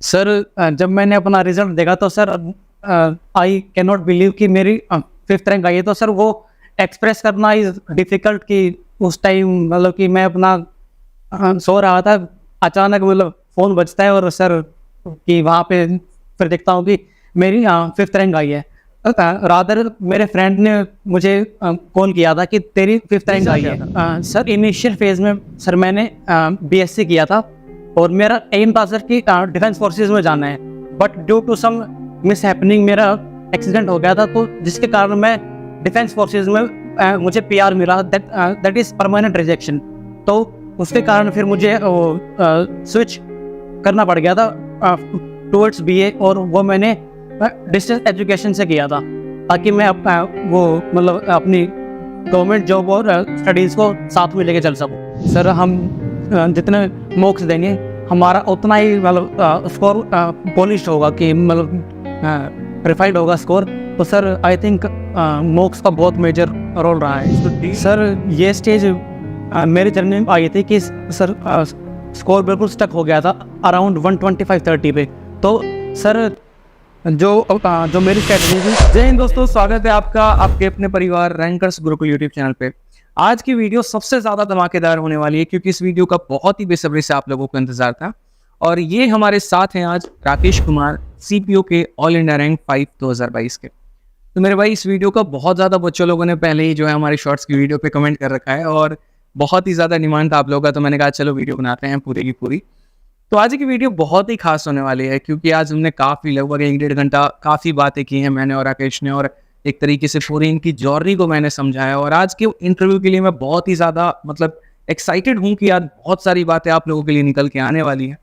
Sir जब मैंने अपना रिजल्ट देखा तो sir I can not believe कि मेरी 5th रैंक आई है। तो सर वो एक्सप्रेस करना इज डिफ़िकल्ट कि उस टाइम मतलब कि मैं अपना सो रहा था, अचानक मतलब फ़ोन बजता है और सर कि वहाँ पे फिर देखता हूँ कि मेरी 5th रैंक आई है। रादर मेरे फ्रेंड ने मुझे कॉल किया था कि तेरी 5th रैंक आई है। सर इनिशियल फेज़ में सर मैंने बीएससी किया था और मेरा एम था सर कि डिफेंस फोर्सेस में जाना है, but due to some mis happening मेरा एक्सीडेंट हो गया था, तो जिसके कारण मैं डिफेंस फोर्सेस में मुझे पीआर मिला, दैट इज़ परमानेंट रिजेक्शन। तो उसके कारण फिर मुझे स्विच करना पड़ गया था टुवर्ड्स बीए, और वो मैंने डिस्टेंस एजुकेशन से किया था ताकि मैं वो मतलब अपनी गवर्नमेंट जॉब और स्टडीज़ को साथ में लेके चल सकूँ। सर हम जितने मॉक्स देंगे हमारा उतना ही मतलब स्कोर पॉलिश होगा कि मतलब रिफाइंड होगा स्कोर। तो सर आई थिंक मॉक्स का बहुत मेजर रोल रहा है। सर ये स्टेज मेरी जर्नी में आई थी कि सर स्कोर बिल्कुल स्टक हो गया था अराउंड 125-30 पे। तो सर जो मेरी स्ट्रेटजी थी। जय हिंद दोस्तों, स्वागत है आपका आपके अपने परिवार रैंकर्स गुरुकुल यूट्यूब चैनल पे। आज की वीडियो सबसे ज़्यादा धमाकेदार होने वाली है क्योंकि इस वीडियो का बहुत ही बेसब्री से आप लोगों को इंतजार था। और ये हमारे साथ हैं आज राकेश कुमार, सीपीओ के ऑल इंडिया रैंक 5 2022 के। तो मेरे भाई इस वीडियो का बहुत ज़्यादा बच्चों लोगों ने पहले ही जो है हमारी शॉर्ट्स की वीडियो पे कमेंट कर रखा है और बहुत ही ज़्यादा डिमांड था आप लोगों का, तो मैंने कहा चलो वीडियो बनाते हैं पूरी की पूरी। तो आज की वीडियो बहुत ही खास होने वाली है क्योंकि आज हमने काफ़ी लगभग 1-1.5 घंटा काफ़ी बातें की हैं मैंने और राकेश ने, और एक तरीके से पूरी इनकी जर्नी को मैंने समझाया। और आज के इंटरव्यू के लिए मैं बहुत ही ज़्यादा मतलब एक्साइटेड हूँ कि आज बहुत सारी बातें आप लोगों के लिए निकल के आने वाली हैं।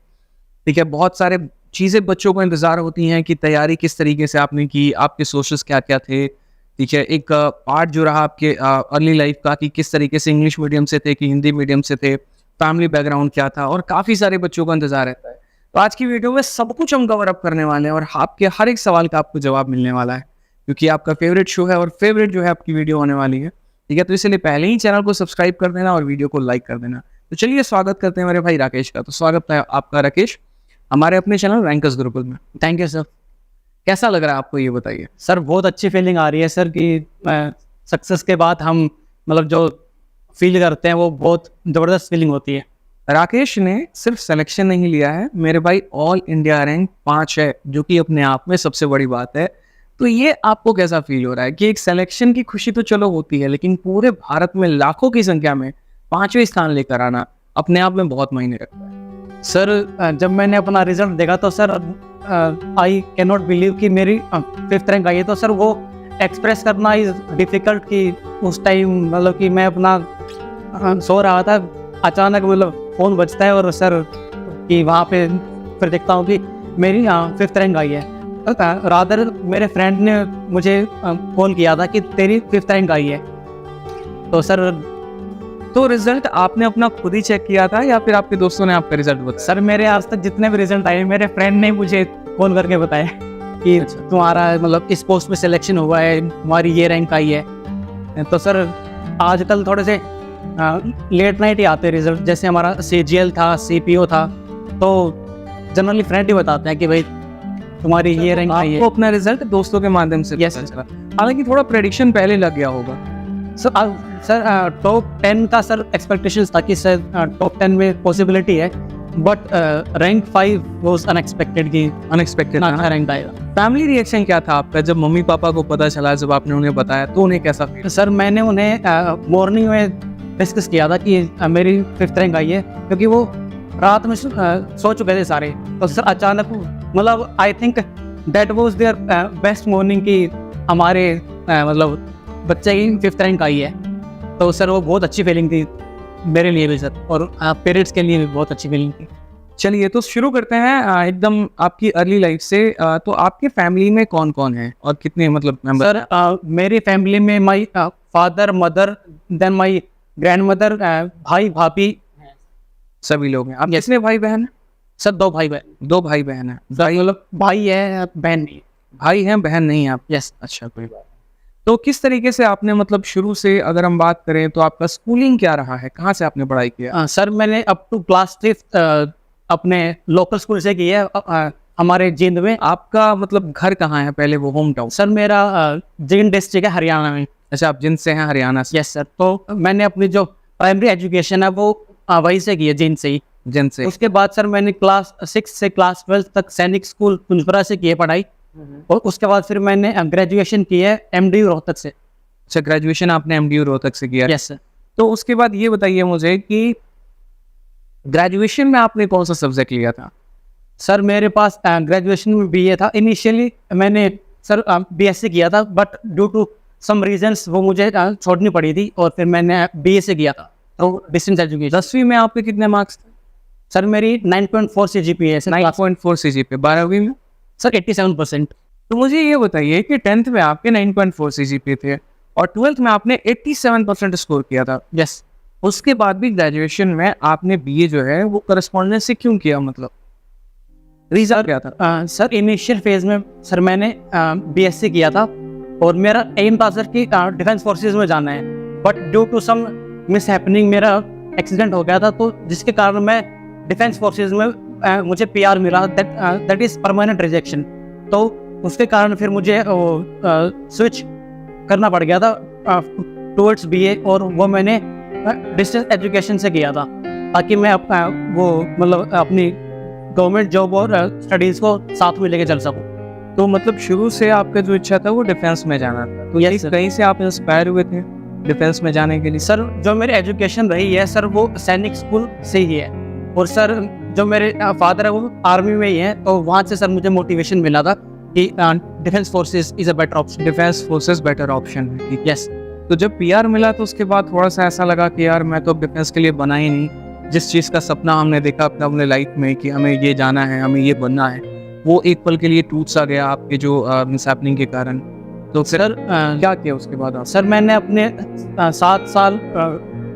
ठीक है, बहुत सारे चीज़ें बच्चों को इंतज़ार होती हैं कि तैयारी किस तरीके से आपने की, आपके सोर्सेस क्या क्या थे। ठीक है, एक पार्ट जो रहा आपके अर्ली लाइफ का कि किस तरीके से इंग्लिश मीडियम से थे कि हिंदी मीडियम से थे, फैमिली बैकग्राउंड क्या था, और काफ़ी सारे बच्चों का इंतजार रहता है। तो आज की वीडियो में सब कुछ हम कवर अप करने वाले हैं और आपके हर एक सवाल का आपको जवाब मिलने वाला है क्योंकि आपका फेवरेट शो है और फेवरेट जो है आपकी वीडियो होने वाली है। ठीक है, तो इसलिए पहले ही चैनल को सब्सक्राइब कर देना और वीडियो को लाइक कर देना। तो चलिए स्वागत करते हैं मेरे भाई राकेश का। तो स्वागत है आपका राकेश हमारे अपने चैनल रैंकर्स गुरुकुल में। Thank you sir. कैसा लग रहा है आपको ये बताइए। सर बहुत अच्छी फीलिंग आ रही है सर कि सक्सेस के बाद हम मतलब जो फील करते हैं वो बहुत ज़बरदस्त फीलिंग होती है। राकेश ने सिर्फ सिलेक्शन नहीं लिया है मेरे भाई, ऑल इंडिया रैंक 5 है जो कि अपने आप में सबसे बड़ी बात है। तो ये आपको कैसा फील हो रहा है कि एक सिलेक्शन की खुशी तो चलो होती है, लेकिन पूरे भारत में लाखों की संख्या में 5वें स्थान लेकर आना अपने आप में बहुत मायने रखता है। सर जब मैंने अपना रिजल्ट देखा तो sir I can not believe कि मेरी 5th रैंक आई है। तो सर वो एक्सप्रेस करना इज डिफ़िकल्ट कि उस टाइम मतलब कि मैं अपना सो रहा था, अचानक मतलब फ़ोन बजता है और सर कि वहाँ पे फिर देखता हूँ कि मेरी 5th रैंक आई है। रादर मेरे फ्रेंड ने मुझे कॉल किया था कि तेरी 5th रैंक आई है। तो सर तो रिजल्ट आपने अपना खुद ही चेक किया था या फिर आपके दोस्तों ने आपका रिजल्ट बताया? सर मेरे आज तक जितने भी रिजल्ट आए मेरे फ्रेंड ने मुझे कॉल करके बताया कि तुम्हारा मतलब इस पोस्ट में सिलेक्शन हुआ है, तुम्हारी ये रैंक आई है। तो सर आजकल थोड़े से लेट नाइट ही आते रिजल्ट, जैसे हमारा सीजीएल था, सीपीओ था, तो जनरली फ्रेंड ही बताते हैं कि भाई तुम्हारी ये रैंक आई है। आपको अपना रिजल्ट दोस्तों के माध्यम से Yes, पता चला, हालांकि थोड़ा प्रेडिक्शन पहले लग गया होगा। सर टॉप 10 का सर एक्सपेक्टेशंस था कि सर टॉप 10 में पॉसिबिलिटी है, बट रैंक 5 वाज अनएक्सपेक्टेड कि अनएक्सपेक्टेड अच्छा रैंक आएगा। फैमिली रिएक्शन क्या था आपका जब मम्मी पापा को पता चला, जब आपने उन्हें बताया तो उन्हें कैसा फील? सर मैंने उन्हें मॉर्निंग में डिस्कस किया था कि मेरी 5th रैंक आई है, क्योंकि वो रात में सो चुके थे सारे। तो सर अचानक मतलब I think that was their best morning कि हमारे मतलब बच्चे की 5th रैंक आई है। तो सर वो बहुत अच्छी फीलिंग थी मेरे लिए भी सर, और पेरेंट्स के लिए भी बहुत अच्छी फीलिंग थी। चलिए तो शुरू करते हैं एकदम आपकी अर्ली लाइफ से। तो आपके फैमिली में कौन कौन है और कितने मतलब मेंबर? सर मेरी फैमिली में my father, mother, then my grandmother, भाई भाभी, सभी लोग हैं। आप कितने भाई बहन हैं? सर 2 भाई बहन। 2 भाई बहन हैं। मतलब भाई है बहन नहीं। भाई हैं बहन नहीं आप? यस। अच्छा, कोई बात। तो किस तरीके से आपने मतलब शुरू से अगर हम बात करें तो आपका स्कूलिंग क्या रहा है, कहाँ से आपने पढ़ाई किया? सर मैंने अप टू क्लास 5th अपने लोकल स्कूल से की है, हमारे जींद में। आपका मतलब घर कहाँ है पहले, वो होम टाउन? सर मेरा जींद डिस्ट्रिक्ट है हरियाणा में। अच्छा, आप जिन से हैं, हरियाणा से? Yes sir. तो मैंने अपनी जो प्राइमरी एजुकेशन है वो वहीं से की है, जींद से ही। जिन से? उसके बाद सर मैंने क्लास 6 से क्लास 12 तक सैनिक स्कूल कुंजपुरा से की है पढ़ाई। और उसके बाद फिर मैंने ग्रेजुएशन की है MDU रोहतक से। अच्छा, ग्रेजुएशन आपने MDU रोहतक से किया? Yes sir. तो उसके बाद ये बताइए मुझे कि ग्रेजुएशन में आपने कौन सा सब्जेक्ट लिया था? सर मेरे पास ग्रेजुएशन में BA था। इनिशियली मैंने सर BSc किया था, but due to some reasons वो मुझे छोड़नी पड़ी थी और फिर मैंने BA से किया था, तो डिस्टेंस एजुकेशन। 10वीं में आपके कितने मार्क्स थे? सर मेरी 9.4 CGPA है सर। 9.4 CGPA। 12वीं में? सर 87%। तो मुझे ये बताइए कि 10th में आपके 9.4 CGPA थे और 12th में आपने 87% स्कोर किया था। यस। उसके बाद भी ग्रेजुएशन में आपने BA जो है वो करस्पॉन्डेंस से क्यों किया, मतलब रीजन क्या था? सर इनिशियल फेज में सर मैंने BSc किया था और मेरा एम था सर कि डिफेंस फोर्सेस में जाना है, but due to some mis happening मेरा एक्सीडेंट हो गया था, तो जिसके कारण मैं डिफेंस फोर्सेस में मुझे PR मिला, दैट इज परमानेंट रिजेक्शन। तो उसके कारण फिर मुझे स्विच करना पड़ गया था टुवर्ड्स BA, और वो मैंने डिस्टेंस एजुकेशन से किया था ताकि मैं वो मतलब अपनी गवर्नमेंट जॉब और स्टडीज़ को साथ में लेके चल सकूं। तो मतलब शुरू से आपका जो इच्छा था वो डिफेंस में जाना था, तो Yes, sir. कहीं से आप इंस्पायर हुए थे डिफेंस में जाने के लिए? सर जो मेरी एजुकेशन रही है सर वो सैनिक स्कूल से ही है, और सर जो मेरे फादर है वो आर्मी में ही है, तो वहाँ से सर मुझे मोटिवेशन मिला था कि defence forces is a better option. Defence forces better option है, ठीक। यस। तो जब PR मिला तो उसके बाद थोड़ा सा ऐसा लगा कि यार मैं तो डिफेंस के लिए बना ही नहीं, जिस चीज़ का सपना हमने देखा अपने लाइफ में कि हमें ये जाना है, हमें ये बनना है, वो एक पल के लिए टूट सा गया आपके जो मिसहैपनिंग के कारण। तो फिर सर क्या किया उसके बाद आप? सर मैंने अपने 7 साल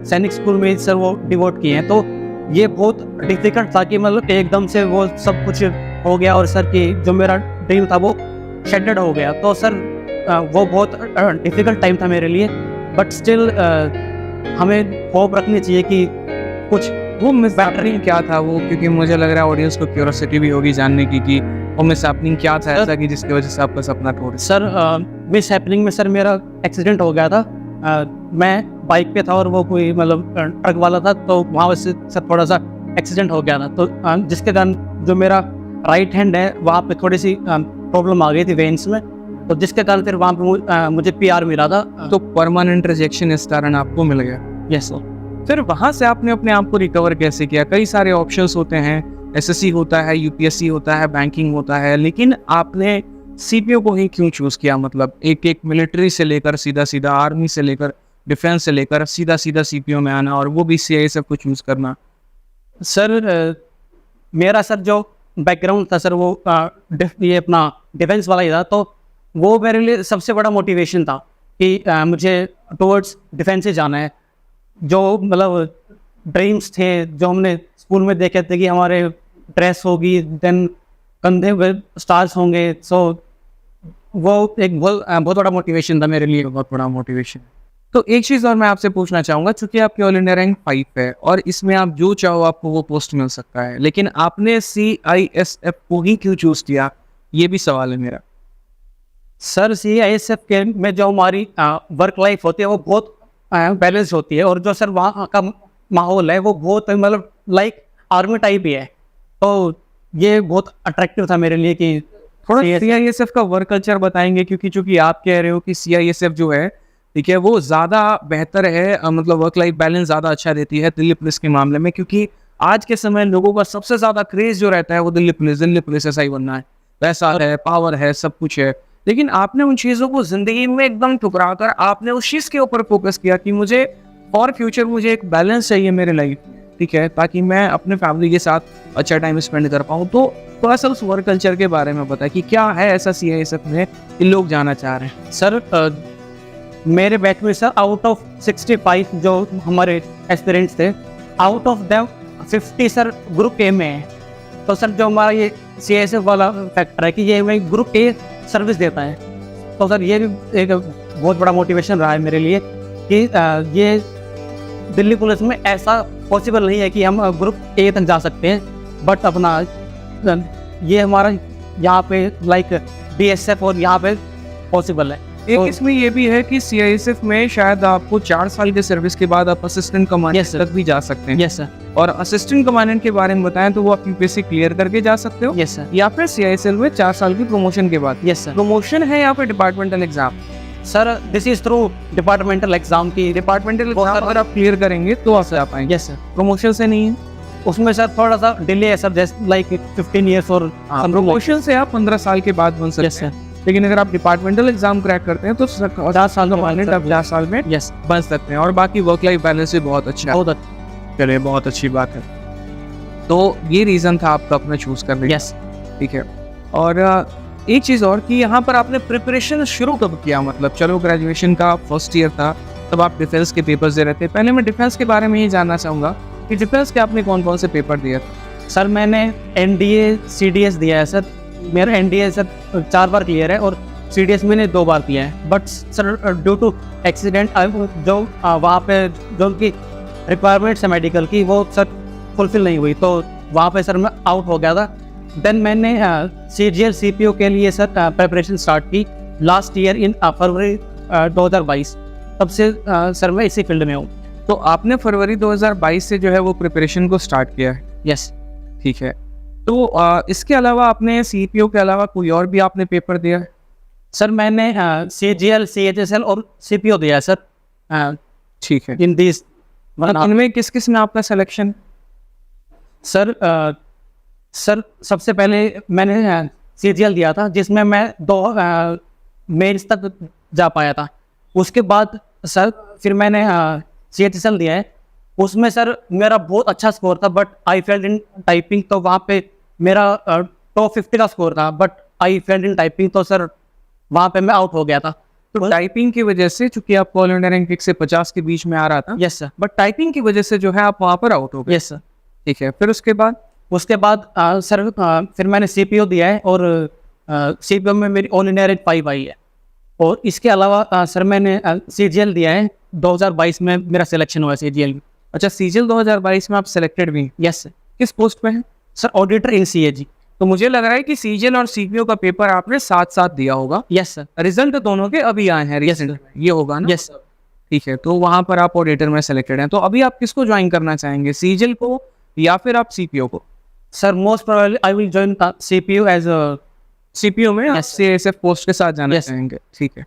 सैनिक स्कूल में सर वो डिवोट किए हैं, तो ये बहुत डिफिकल्ट था कि मतलब एकदम से वो सब कुछ हो गया और सर कि जो मेरा ड्रीम था वो शेडेड हो गया। तो सर वो बहुत डिफिकल्ट टाइम था मेरे लिए, बट स्टिल हमें होप रखनी चाहिए कि कुछ वो मिसहैपनिंग क्या था वो, क्योंकि मुझे लग रहा है ऑडियंस को क्यूरियोसिटी भी होगी जानने की कि वो मिसहैपनिंग क्या था ऐसा कि जिसकी वजह से आपका सपना टूट? सर मिस हैपनिंग में सर मेरा एक्सीडेंट हो गया था। मैं बाइक पे था और वो कोई मतलब ट्रक वाला था, तो वहाँ से सर थोड़ा सा एक्सीडेंट हो गया था, तो जिसके कारण जो मेरा राइट हैंड है वहाँ पे थोड़ी सी प्रॉब्लम आ गई थी वेन्स में, तो जिसके कारण फिर वहाँ पे मुझे PR मिला था। तो परमानेंट रिजेक्शन इस कारण आपको मिल गया? Yes sir. फिर वहां से आपने अपने आप को रिकवर कैसे किया? कई सारे ऑप्शंस होते हैं, SSC होता है, UPSC होता है, बैंकिंग होता है, लेकिन आपने CPO को ही क्यों चूज किया? मतलब एक मिलिट्री से लेकर सीधा आर्मी से लेकर डिफेंस से लेकर सीधा CPO में आना, और वो भी CISF को चूज करना। सर मेरा सर जो बैकग्राउंड था सर वो ये अपना डिफेंस वाला ही था, तो वो मेरे लिए सबसे बड़ा मोटिवेशन था कि मुझे टुवर्ड्स डिफेंस से जाना है। जो मतलब ड्रीम्स थे जो हमने स्कूल में देखे थे कि हमारे ड्रेस होगी, देन कंधे पे स्टार्स होंगे, सो वो एक बहुत बड़ा मोटिवेशन था मेरे लिए। बहुत बड़ा मोटिवेशन। तो एक चीज़ और मैं आपसे पूछना चाहूँगा, चूंकि आपकी ऑल इंडिया रैंक 5 है और इसमें आप जो चाहो आपको वो पोस्ट मिल सकता है, लेकिन आपने CISF को ही क्यों चूज किया, ये भी सवाल है मेरा। सर CISF के में जो हमारी वर्क लाइफ होती है वो बहुत बैलेंस होती है, और जो सर वहाँ का माहौल है वो बहुत मतलब लाइक आर्मी टाइप ही है, तो ये बहुत अट्रैक्टिव था मेरे लिए कि थोड़ा CISF का वर्क कल्चर बताएंगे, क्योंकि चूंकि आप कह रहे हो कि CISF जो है ठीक है वो ज़्यादा बेहतर है, मतलब वर्क लाइफ बैलेंस ज़्यादा अच्छा देती है दिल्ली पुलिस के मामले में, क्योंकि आज के समय लोगों का सबसे ज़्यादा क्रेज जो रहता है वो दिल्ली पुलिस SI बनना है, पैसा है, पावर है, सब कुछ है, लेकिन आपने उन चीज़ों को ज़िंदगी में एकदम ठुकरा कर आपने उस चीज़ के ऊपर फोकस किया कि मुझे फॉर फ्यूचर मुझे एक बैलेंस चाहिए मेरे लाइफ में, ठीक है, ताकि मैं अपने फैमिली के साथ अच्छा टाइम स्पेंड कर पाऊँ। तो थोड़ा सा उस वर्क कल्चर के बारे में बताएं कि क्या है ऐसा CISF में कि लोग जाना चाह रहे हैं। सर मेरे बैच में सर आउट ऑफ 65 जो हमारे एस्पिरेंट्स थे, out of them 50 sir group A में है, तो सर जो हमारा ये CISF वाला फैक्टर है कि ये हमें ग्रुप A सर्विस देता है, तो सर ये भी एक बहुत बड़ा मोटिवेशन रहा है मेरे लिए कि ये दिल्ली पुलिस में ऐसा पॉसिबल नहीं है कि हम ग्रुप A तक जा सकते हैं, बट अपना ये हमारा यहाँ पे लाइक BSF और यहाँ पे पॉसिबल है। एक तो- इसमें ये भी है कि CISF में शायद आपको 4 साल के सर्विस के बाद आप असिस्टेंट कमांडेंट Yes, sir. तक भी जा सकते हैं। यस सर, और असिस्टेंट कमांडेंट के बारे में बताएं तो वो आप यूपीएससी क्लियर करके जा सकते हो, यस सर, या फिर CISL में 4 साल की प्रमोशन के बाद। Yes sir. प्रमोशन है या फिर departmental exam? Sir this is through departmental exam की। डिपार्टमेंटल वो एग्जाम सर- अगर आप क्लियर करेंगे तो आप जा पाएंगे। यस सर, प्रमोशन से नहीं है। उसमें सर थोड़ा सा डिले है सर, जैसे लाइक 15 ईयर्स और प्रमोशन से आप 15 साल के बाद बन सकते यस हैं, सर, लेकिन अगर आप डिपार्टमेंटल एग्जाम क्रैक करते हैं तो 4 साल का कमांडेंट आप 4 साल में यस, बन सकते हैं। और बाकी वर्क लाइफ बैलेंस भी बहुत अच्छा है। बहुत अच्छा। चलिए, बहुत अच्छी बात है। तो ये रीजन था आपका अपना चूज करने का। यस, ठीक है। और एक चीज़ और कि यहाँ पर आपने प्रिपरेशन शुरू कब किया? मतलब चलो ग्रेजुएशन का फर्स्ट ईयर था, तब आप डिफेंस के पेपर्स दे रहे थे। पहले मैं डिफेंस के बारे में ये जानना चाहूँगा कि डिफेंस के आपने कौन कौन से पेपर दिए थे? सर मैंने NDA CDS दिया है सर। मेरा NDA सर 4 बार क्लियर है और CDS मैंने 2 बार किया है। But sir due to accident जो वहाँ पे जो उनकी रिक्वायरमेंट्स है मेडिकल की, वो सर फुलफिल नहीं हुई, तो वहाँ पे सर मैं आउट हो गया था। देन मैंने CGL CPO के लिए सर प्रिपरेशन स्टार्ट की लास्ट ईयर इन फरवरी 2022। तब से सर मैं इसी फील्ड में हूँ। तो आपने फरवरी 2022 से जो है वो प्रिपरेशन को स्टार्ट किया है। यस ठीक है। तो इसके अलावा आपने CPO के अलावा कोई और भी आपने पेपर दिया है? सर मैंने CGL CHSL और CPO दिया है सर। ठीक है। इन दिस इनमें किस किस में आपका सिलेक्शन? सर सर सबसे पहले मैंने CGL दिया था, जिसमें मैं 2 मेंस तक जा पाया था। उसके बाद सर फिर मैंने CHSL दिया है। उसमें सर मेरा बहुत अच्छा स्कोर था, but I failed in typing, तो वहाँ पे मेरा टॉप 50 का स्कोर था, but I failed in typing, तो सर वहाँ पे मैं आउट हो गया था। तो टाइपिंग की वजह से, चूंकि आप ऑल इंडिया रैंक से 50 के बीच में आ रहा था, यस सर, बट टाइपिंग की वजह से जो है आप वहाँ पर आउट हो गए। Yes sir. ठीक है। फिर उसके बाद? उसके बाद सर फिर मैंने CPO दिया है और CPO में मेरी ऑल इंडिया रैंक 5 आई है। और इसके अलावा सर मैंने CGL दिया है। 2022 में मेरा सिलेक्शन हुआ है CGL में। अच्छा, CGL 2022 में आप सिलेक्टेड भी हैं। Yes sir. किस पोस्ट पे हैं? Sir auditor in CAG। तो मुझे लग रहा है कि CGL और CPO का पेपर आपने साथ साथ दिया होगा। Yes sir. रिजल्ट दोनों के अभी आए हैं रिसेंट में, ये होगा ना? Yes sir. ठीक है। तो वहाँ पर आप ऑडिटर में सिलेक्टेड हैं। तो अभी आप किसको ज्वाइन करना चाहेंगे, CGL को या फिर आप CPO को? Sir most probably I will join CPO as a CPO में Yes. CISF पोस्ट के साथ जाना Yes. चाहेंगे। ठीक है,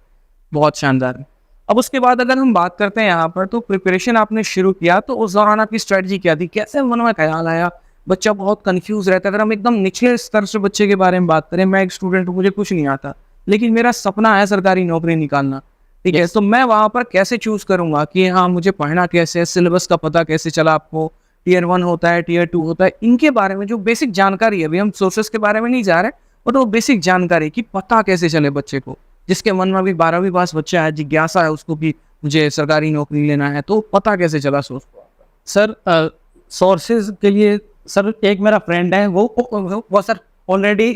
बहुत शानदार। अब उसके बाद अगर हम बात करते हैं यहाँ पर, तो प्रिपरेशन आपने शुरू किया, तो उस दौरान आपकी स्ट्रेटजी क्या थी? कैसे मन में ख्याल आया? बच्चा बहुत कंफ्यूज रहता है। अगर हम एकदम निचले स्तर से बच्चे के बारे में बात करें, मैं एक स्टूडेंट हूँ, मुझे कुछ नहीं आता, लेकिन मेरा सपना है सरकारी नौकरी निकालना। ठीक है, तो मैं वहाँ पर कैसे चूज करूंगा कि हाँ मुझे पढ़ना कैसे है, सिलेबस का पता कैसे चला आपको, Tier 1 होता है, Tier 2 होता है, इनके बारे में जो बेसिक जानकारी है, अभी हम सोर्सेस के बारे में नहीं जा रहे, बट वो बेसिक जानकारी कि पता कैसे चले बच्चे को, जिसके मन में अभी 12वीं पास बच्चा है, जिज्ञासा है उसको कि मुझे सरकारी नौकरी लेना है, तो पता कैसे चला सोर्स को? सर सोर्सेज के लिए सर एक मेरा फ्रेंड है, वो सर ऑलरेडी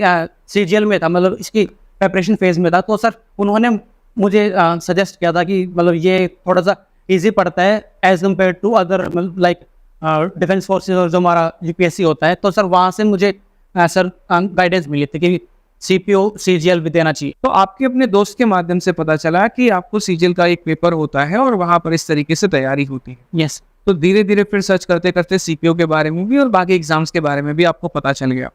CGL में था, मतलब इसकी प्रिपरेशन फेज में था, तो सर उन्होंने मुझे सजेस्ट किया था कि मतलब ये थोड़ा सा इजी पड़ता है as compare to other like defence forces और जो हमारा UPSC होता है। तो सर वहाँ से मुझे सर गाइडेंस मिली थी कि CPO CGL भी देना चाहिए। तो आपके अपने दोस्त के माध्यम से पता चला कि आपको CGL का एक पेपर होता है और वहाँ पर इस तरीके से तैयारी होती है। यस। तो धीरे धीरे फिर सर्च करते करते CPO के बारे में भी और बाकी एग्जाम्स के बारे में भी आपको पता चल गया।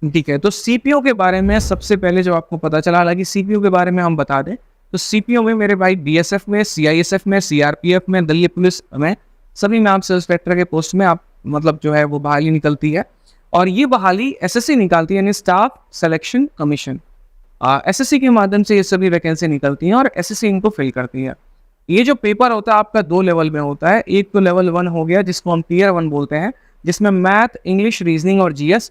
ठीक है, तो CPO के बारे में सबसे पहले जो आपको पता चला, हालांकि CPO के बारे में हम बता दें तो CPO में मेरे भाई BSF में, CISF में, CRPF में, दिल्ली पुलिस में, सभी में आप सब इंस्पेक्टर के पोस्ट में आप मतलब जो है वो बहाली निकलती है। और ये बहाली SSC निकालती है, यानी स्टाफ सिलेक्शन कमीशन। SSC के माध्यम से ये सभी वैकेंसी निकलती हैं और SSC इनको फिल करती है। ये जो पेपर होता है आपका 2 लेवल में होता है। एक तो लेवल 1 हो गया जिसको हम Tier 1 बोलते हैं, जिसमें मैथ, इंग्लिश, रीजनिंग और GS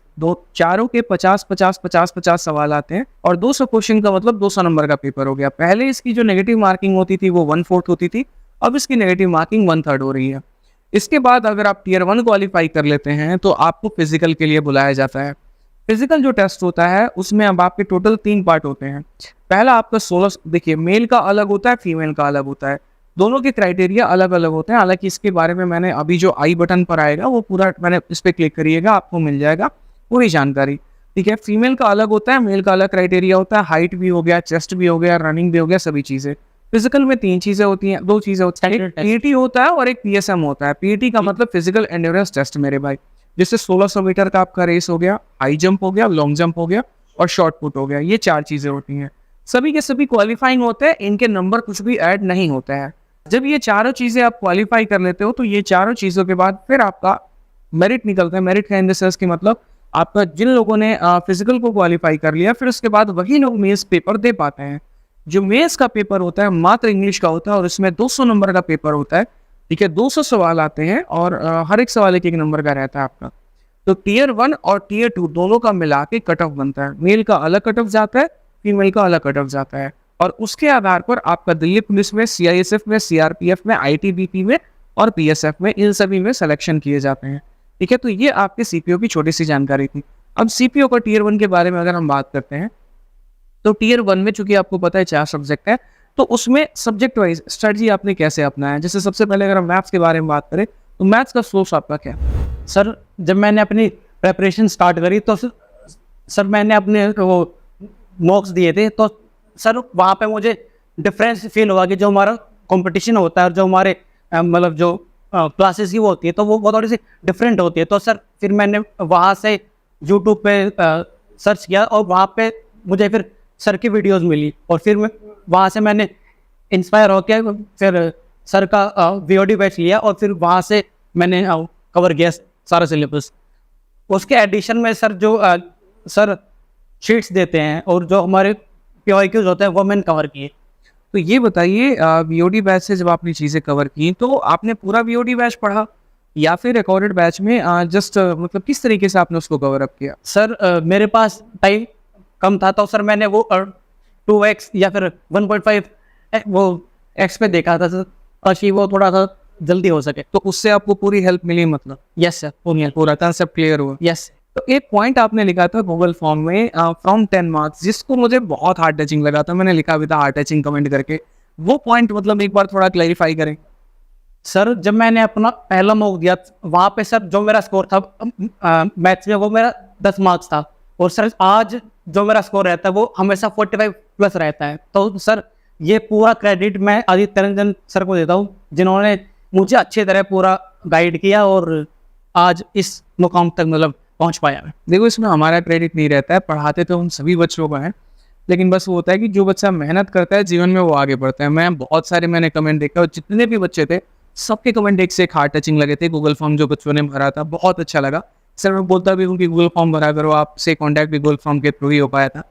चारों के 50-50 सवाल आते हैं और 200 क्वेश्चन का मतलब 200 नंबर का पेपर हो गया। पहले इसकी जो नेगेटिव मार्किंग होती थी वो 1/4 होती थी, अब इसकी नेगेटिव मार्किंग 1/3 हो रही है। इसके बाद अगर आप Tier 1 क्वालिफाई कर लेते हैं तो आपको फिजिकल के लिए बुलाया जाता है। फिजिकल जो टेस्ट होता है उसमें अब आपके टोटल 3 पार्ट होते हैं। पहला आपका 16, देखिए मेल का अलग होता है, फीमेल का अलग होता है, दोनों के क्राइटेरिया अलग अलग होते हैं। हालांकि इसके बारे में मैंने अभी जो आई बटन पर आएगा वो पूरा, मैंने इस पर क्लिक करिएगा, आपको मिल जाएगा पूरी जानकारी। ठीक है। फीमेल का अलग होता है, मेल का अलग क्राइटेरिया होता है, हाइट भी हो गया, चेस्ट भी हो गया, रनिंग भी हो गया, सभी चीजें। फिजिकल में 3 चीजें होती हैं, 2 चीजें होती हैं, एक पीटी होता है और एक पीएसएम होता है। पीटी का मतलब फिजिकल एंड्योरेंस टेस्ट मेरे भाई, जिससे 1600 मीटर का आपका रेस हो गया, हाई जंप हो गया, लॉन्ग जंप हो गया और शॉर्ट पुट हो गया। ये 4 चीजें होती हैं, सभी के सभी क्वालिफाइंग होते हैं, इनके नंबर कुछ भी ऐड नहीं होता है। जब ये चारों चीजें आप क्वालिफाई कर लेते हो तो ये चारों चीजों के बाद फिर आपका मेरिट निकलता है। मेरिट का इन द सेंस की मतलब आपका जिन लोगों ने फिजिकल को क्वालिफाई कर लिया, फिर उसके बाद वही लोग मेंस पेपर दे पाते हैं। जो मेंस का पेपर होता है मात्र इंग्लिश का होता है और इसमें 200 नंबर का पेपर होता है, ठीक है। 200 सवाल आते हैं और हर एक सवाल एक नंबर का रहता है आपका। तो टीयर 1 और टीयर 2 दोनों का मिला के कट ऑफ बनता है। मेल का अलग कट ऑफ जाता है, फीमेल का अलग कट ऑफ जाता है और उसके आधार पर आपका दिल्ली पुलिस में, सीआईएसएफ में, सीआरपीएफ में, आईटीबीपी में और पीएसएफ में, इन सभी में सिलेक्शन किए जाते हैं, ठीक है। तो ये आपके सीपीओ की छोटी सी जानकारी थी। अब सीपीओ का टीयर 1 के बारे में अगर हम बात करते हैं तो टीयर 1 में चूंकि आपको पता है 4 सब्जेक्ट है, तो उसमें सब्जेक्ट वाइज स्ट्रेटजी आपने कैसे अपनाया है। जैसे सबसे पहले अगर हम मैथ्स के बारे में बात करें तो मैथ्स का सोर्स आपका क्या है? सर जब मैंने अपनी प्रेपरेशन स्टार्ट करी तो सर मैंने अपने वो मॉक्स दिए थे, तो सर वहाँ पे मुझे डिफरेंस फील हुआ कि जो हमारा कंपटीशन होता है और जो हमारे मतलब जो क्लासेस की वो होती है तो वो थोड़ी सी डिफरेंट होती है। तो सर फिर मैंने वहाँ से यूट्यूब पे सर्च किया और वहाँ पे मुझे फिर सर की वीडियोस मिली और फिर मैं वहाँ से मैंने इंस्पायर होकर फिर सर का वीओडी बैच लिया और फिर वहाँ से मैंने कवर किया सारा सिलेबस। उसके एडिशन में सर जो सर शीट्स देते हैं और जो हमारे PYQs होते हैं वो मैंने कवर किए। तो ये बताइए वीओडी बैच से जब आपने चीज़ें कवर की तो आपने पूरा वीओडी बैच पढ़ा या फिर रिकॉर्डेड बैच में जस्ट मतलब किस तरीके से आपने उसको कवर अप किया? सर मेरे पास टाइम कम था तो सर मैंने वो 2x या फिर 1.5 वो x पे देखा था सर, ताकि वो थोड़ा सा जल्दी हो सके। तो उससे आपको पूरी हेल्प मिली मतलब? यस सर, पूरा कंसेप्ट क्लियर हुआ? यस। तो एक पॉइंट आपने लिखा था गूगल फॉर्म में फ्रॉम 10 मार्क्स, जिसको मुझे बहुत हार्ड टचिंग लगा था। मैंने लिखा भी था हार्ड टचिंग कमेंट करके। वो पॉइंट मतलब एक बार थोड़ा क्लैरिफाई करें। सर जब मैंने अपना पहला मॉक दिया वहाँ पे सर जो मेरा स्कोर था मैथ्स में वो मेरा 10 मार्क्स था और सर आज जो मेरा स्कोर रहता है वो हमेशा 45 प्लस रहता है। तो सर ये पूरा क्रेडिट मैं आदित्य रंजन सर को देता हूँ, जिन्होंने मुझे अच्छी तरह पूरा गाइड किया और आज इस मुकाम तक मतलब पहुँच पाया मैं। देखो इसमें हमारा क्रेडिट नहीं रहता है, पढ़ाते तो उन सभी बच्चों को है, लेकिन बस वो होता है कि जो बच्चा मेहनत करता है जीवन में वो आगे बढ़ता है। मैं बहुत सारे मैंने कमेंट देखा और जितने भी बच्चे थे सबके कमेंट एक से एक हार्ट टचिंग लगे थे। गूगल फॉर्म जो बच्चों ने भरा था बहुत अच्छा लगा। सर मैं बोलता भी हूँ कि गूगल फॉर्म भरा करो, आपसे कॉन्टैक्ट भी गूगल फॉर्म के थ्रू ही हो पाया था,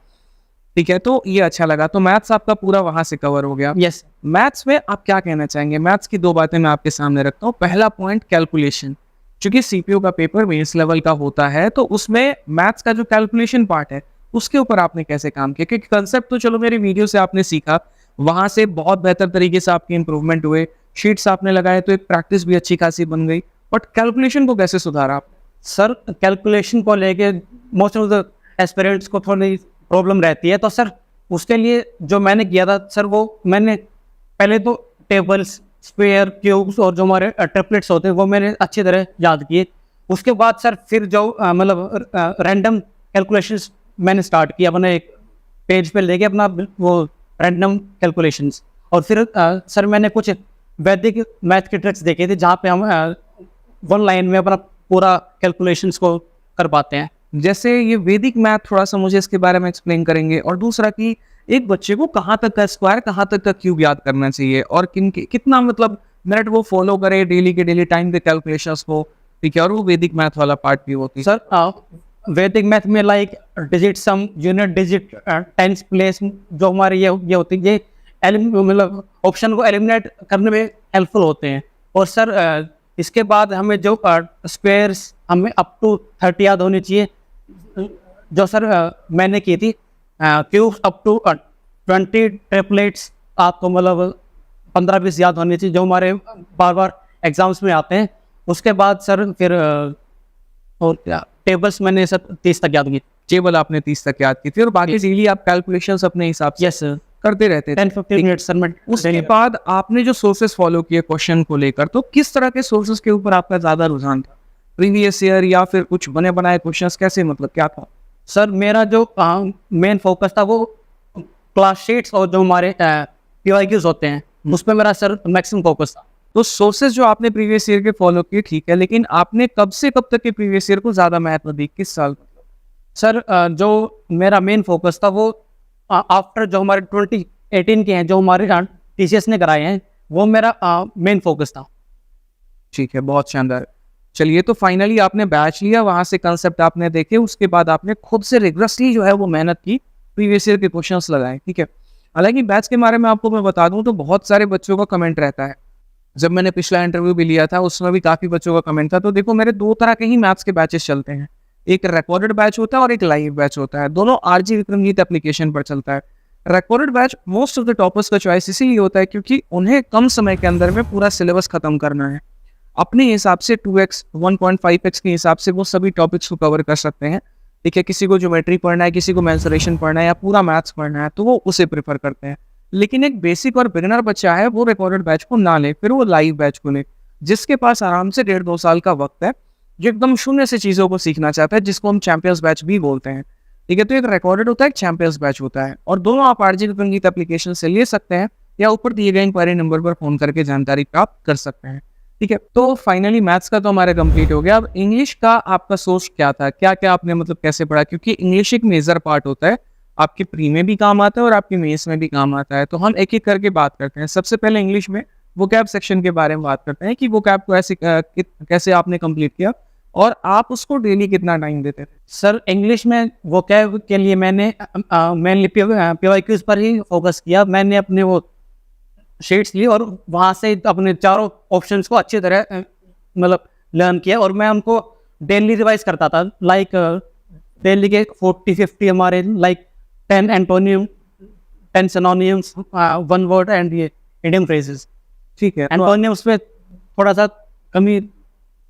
ठीक है। तो ये अच्छा लगा। तो मैथ्स आपका पूरा वहाँ से कवर हो गया। यस। मैथ्स में आप क्या कहना चाहेंगे? मैथ्स की 2 बातें मैं आपके सामने रखता हूँ। पहला पॉइंट कैलकुलेशन, क्योंकि सीपीओ का पेपर मेंस लेवल का होता है तो उसमें मैथ्स का जो कैलकुलेशन पार्ट है उसके ऊपर आपने कैसे काम किया? क्योंकि कंसेप्ट तो चलो मेरी वीडियो से आपने सीखा, वहां से बहुत बेहतर तरीके से आपके इंप्रूवमेंट हुए, शीट्स आपने लगाए तो एक प्रैक्टिस भी अच्छी खासी बन गई, बट कैलकुलेशन को कैसे सुधारा आप? सर कैलकुलेशन को लेके मोस्ट ऑफ द एस्पिरेंट्स को थोड़ी प्रॉब्लम रहती है, तो सर उसके लिए जो मैंने किया था सर वो मैंने पहले तो टेबल्स, स्क्वायर, क्यूब्स और जो हमारे ट्रिपलेट्स होते हैं वो मैंने अच्छी तरह याद किए। उसके बाद सर फिर जो मतलब रैंडम कैलकुलेशंस मैंने स्टार्ट किया अपने एक पेज पे लेके अपना वो रैंडम कैलकुलेशंस। और फिर सर मैंने कुछ वैदिक मैथ के ट्रिक्स देखे थे जहाँ पे हम 1 लाइन में अपना पूरा कैलकुलेशंस को कर पाते हैं। जैसे ये वैदिक मैथ, थोड़ा सा मुझे इसके बारे में एक्सप्लेन करेंगे। और दूसरा कि एक बच्चे को कहाँ तक का स्क्वायर, कहाँ तक का क्यूब याद करना चाहिए और कितना मतलब मिनट वो फॉलो करे डेली के डेली टाइम के कैलकुलेशंस को, ठीक है। और वो वैदिक मैथ वाला पार्ट भी होती है। सर वैदिक मैथ में लाइक डिजिट सम, यूनिट डिजिट, टेंस प्लेस जो हमारे ये होती है, ये मतलब ऑप्शन को एलिमिनेट करने में हेल्पफुल होते हैं। और सर इसके बाद हमें जो स्क्वायर्स हमें अप टू 30 याद होनी चाहिए, जो सर मैंने की थी। क्यूब्स अप टू 20, ट्रिपलेट्स आपको मतलब 15-20 याद होनी चाहिए जो हमारे बार बार एग्जाम्स में आते हैं। उसके बाद सर फिर और क्या टेबल्स मैंने सर 30 तक याद की। टेबल आपने 30 तक याद की थी और बाकी डेली आप कैलकुलेशंस अपने हिसाब से यस सर करते रहते थे 10-15 मिनट सर मैं। उसके बाद आपने जो सोर्सेस फॉलो किए क्वेश्चन को लेकर, तो किस तरह के सोर्सेस के ऊपर आपका ज्यादा रुझान था? प्रीवियस ईयर या फिर कुछ बने बनाए क्वेश्चंस, कैसे मतलब क्या था? सर मेरा जो मेन फोकस था वो क्लास शीट्स और जो हमारे PYQs होते हैं उस पर मेरा सर मैक्सिमम फोकस था। तो सोर्सेज जो आपने प्रीवियस ईयर के फॉलो किए ठीक है, लेकिन आपने कब से कब तक के प्रीवियस ईयर को ज्यादा महत्व दी, किस साल? सर जो मेरा मेन फोकस था वो आफ्टर जो हमारे 2018 के हैं जो हमारे TCS ने कराए हैं वो मेरा मेन फोकस था। ठीक है, बहुत शानदार। चलिए, तो फाइनली आपने बैच लिया, वहां से कंसेप्ट आपने देखे, उसके बाद आपने खुद से रिग्रेसली जो है वो मेहनत की, प्रीवियस ईयर के क्वेश्चंस लगाए, ठीक है। हालांकि बैच के बारे में आपको मैं बता दूं तो बहुत सारे बच्चों का कमेंट रहता है। जब मैंने पिछला इंटरव्यू भी लिया था उसमें भी काफी बच्चों का कमेंट था। तो देखो, मेरे दो तरह के ही मैथ्स के बैचेस चलते हैं, एक रिकॉर्डेड बैच होता है और एक लाइव बैच होता है। दोनों RG विक्रमजीत एप्लीकेशन पर चलता है। Recorded batch most of the toppers का चॉइस इसीलिए होता है क्योंकि उन्हें कम समय के अंदर में पूरा सिलेबस खत्म करना है। अपने हिसाब से 2x 1.5x के हिसाब से वो सभी टॉपिक्स को कवर कर सकते हैं, ठीक है। किसी को ज्योमेट्री पढ़ना है, किसी को मेंसुरेशन पढ़ना है या पूरा मैथ्स पढ़ना है तो वो उसे प्रेफर करते हैं। लेकिन एक बेसिक और बिगिनर बच्चा है वो रिकॉर्डेड बैच को ना ले, फिर वो लाइव बैच को ले, जिसके पास आराम से 1.5-2 साल का वक्त है, जो एकदम शून्य से चीज़ों को सीखना चाहता है, जिसको हम चैंपियंस बैच भी बोलते हैं, ठीक है। तो एक रिकॉर्डेड होता है, एक चैंपियंस बैच होता है, और दोनों आप RG विक्रमजीत एप्लीकेशन से ले सकते हैं या ऊपर दिए गए इंक्वायरी नंबर पर फोन करके जानकारी प्राप्त कर सकते हैं, ठीक है। तो फाइनली मैथ्स का तो हमारा कंप्लीट हो गया। अब इंग्लिश का आपका सोर्स क्या था, क्या क्या आपने मतलब कैसे पढ़ा, क्योंकि इंग्लिश एक मेजर पार्ट होता है, आपके प्री में भी काम आता है और आपके मेंस में भी काम आता है। तो हम एक एक करके बात करते हैं। सबसे पहले इंग्लिश में वोकैब सेक्शन के बारे में बात करते हैं कि वोकैब को ऐसे कैसे आपने कंप्लीट किया और आप उसको डेली कितना टाइम देते थे। सर इंग्लिश में वोकैब के लिए मैंने मेनली PYQs पर ही फोकस किया। मैंने अपने वो शीट्स ली और वहाँ से अपने चारों ऑप्शंस को अच्छी तरह मतलब लर्न किया और मैं उनको डेली रिवाइज करता था। लाइक डेली के 40-50 हमारे like 10 antonym, 10 synonyms, 1 word and ये इडियम फ्रेजेस, ठीक है। एंटोनिम्स पे थोड़ा सा कमी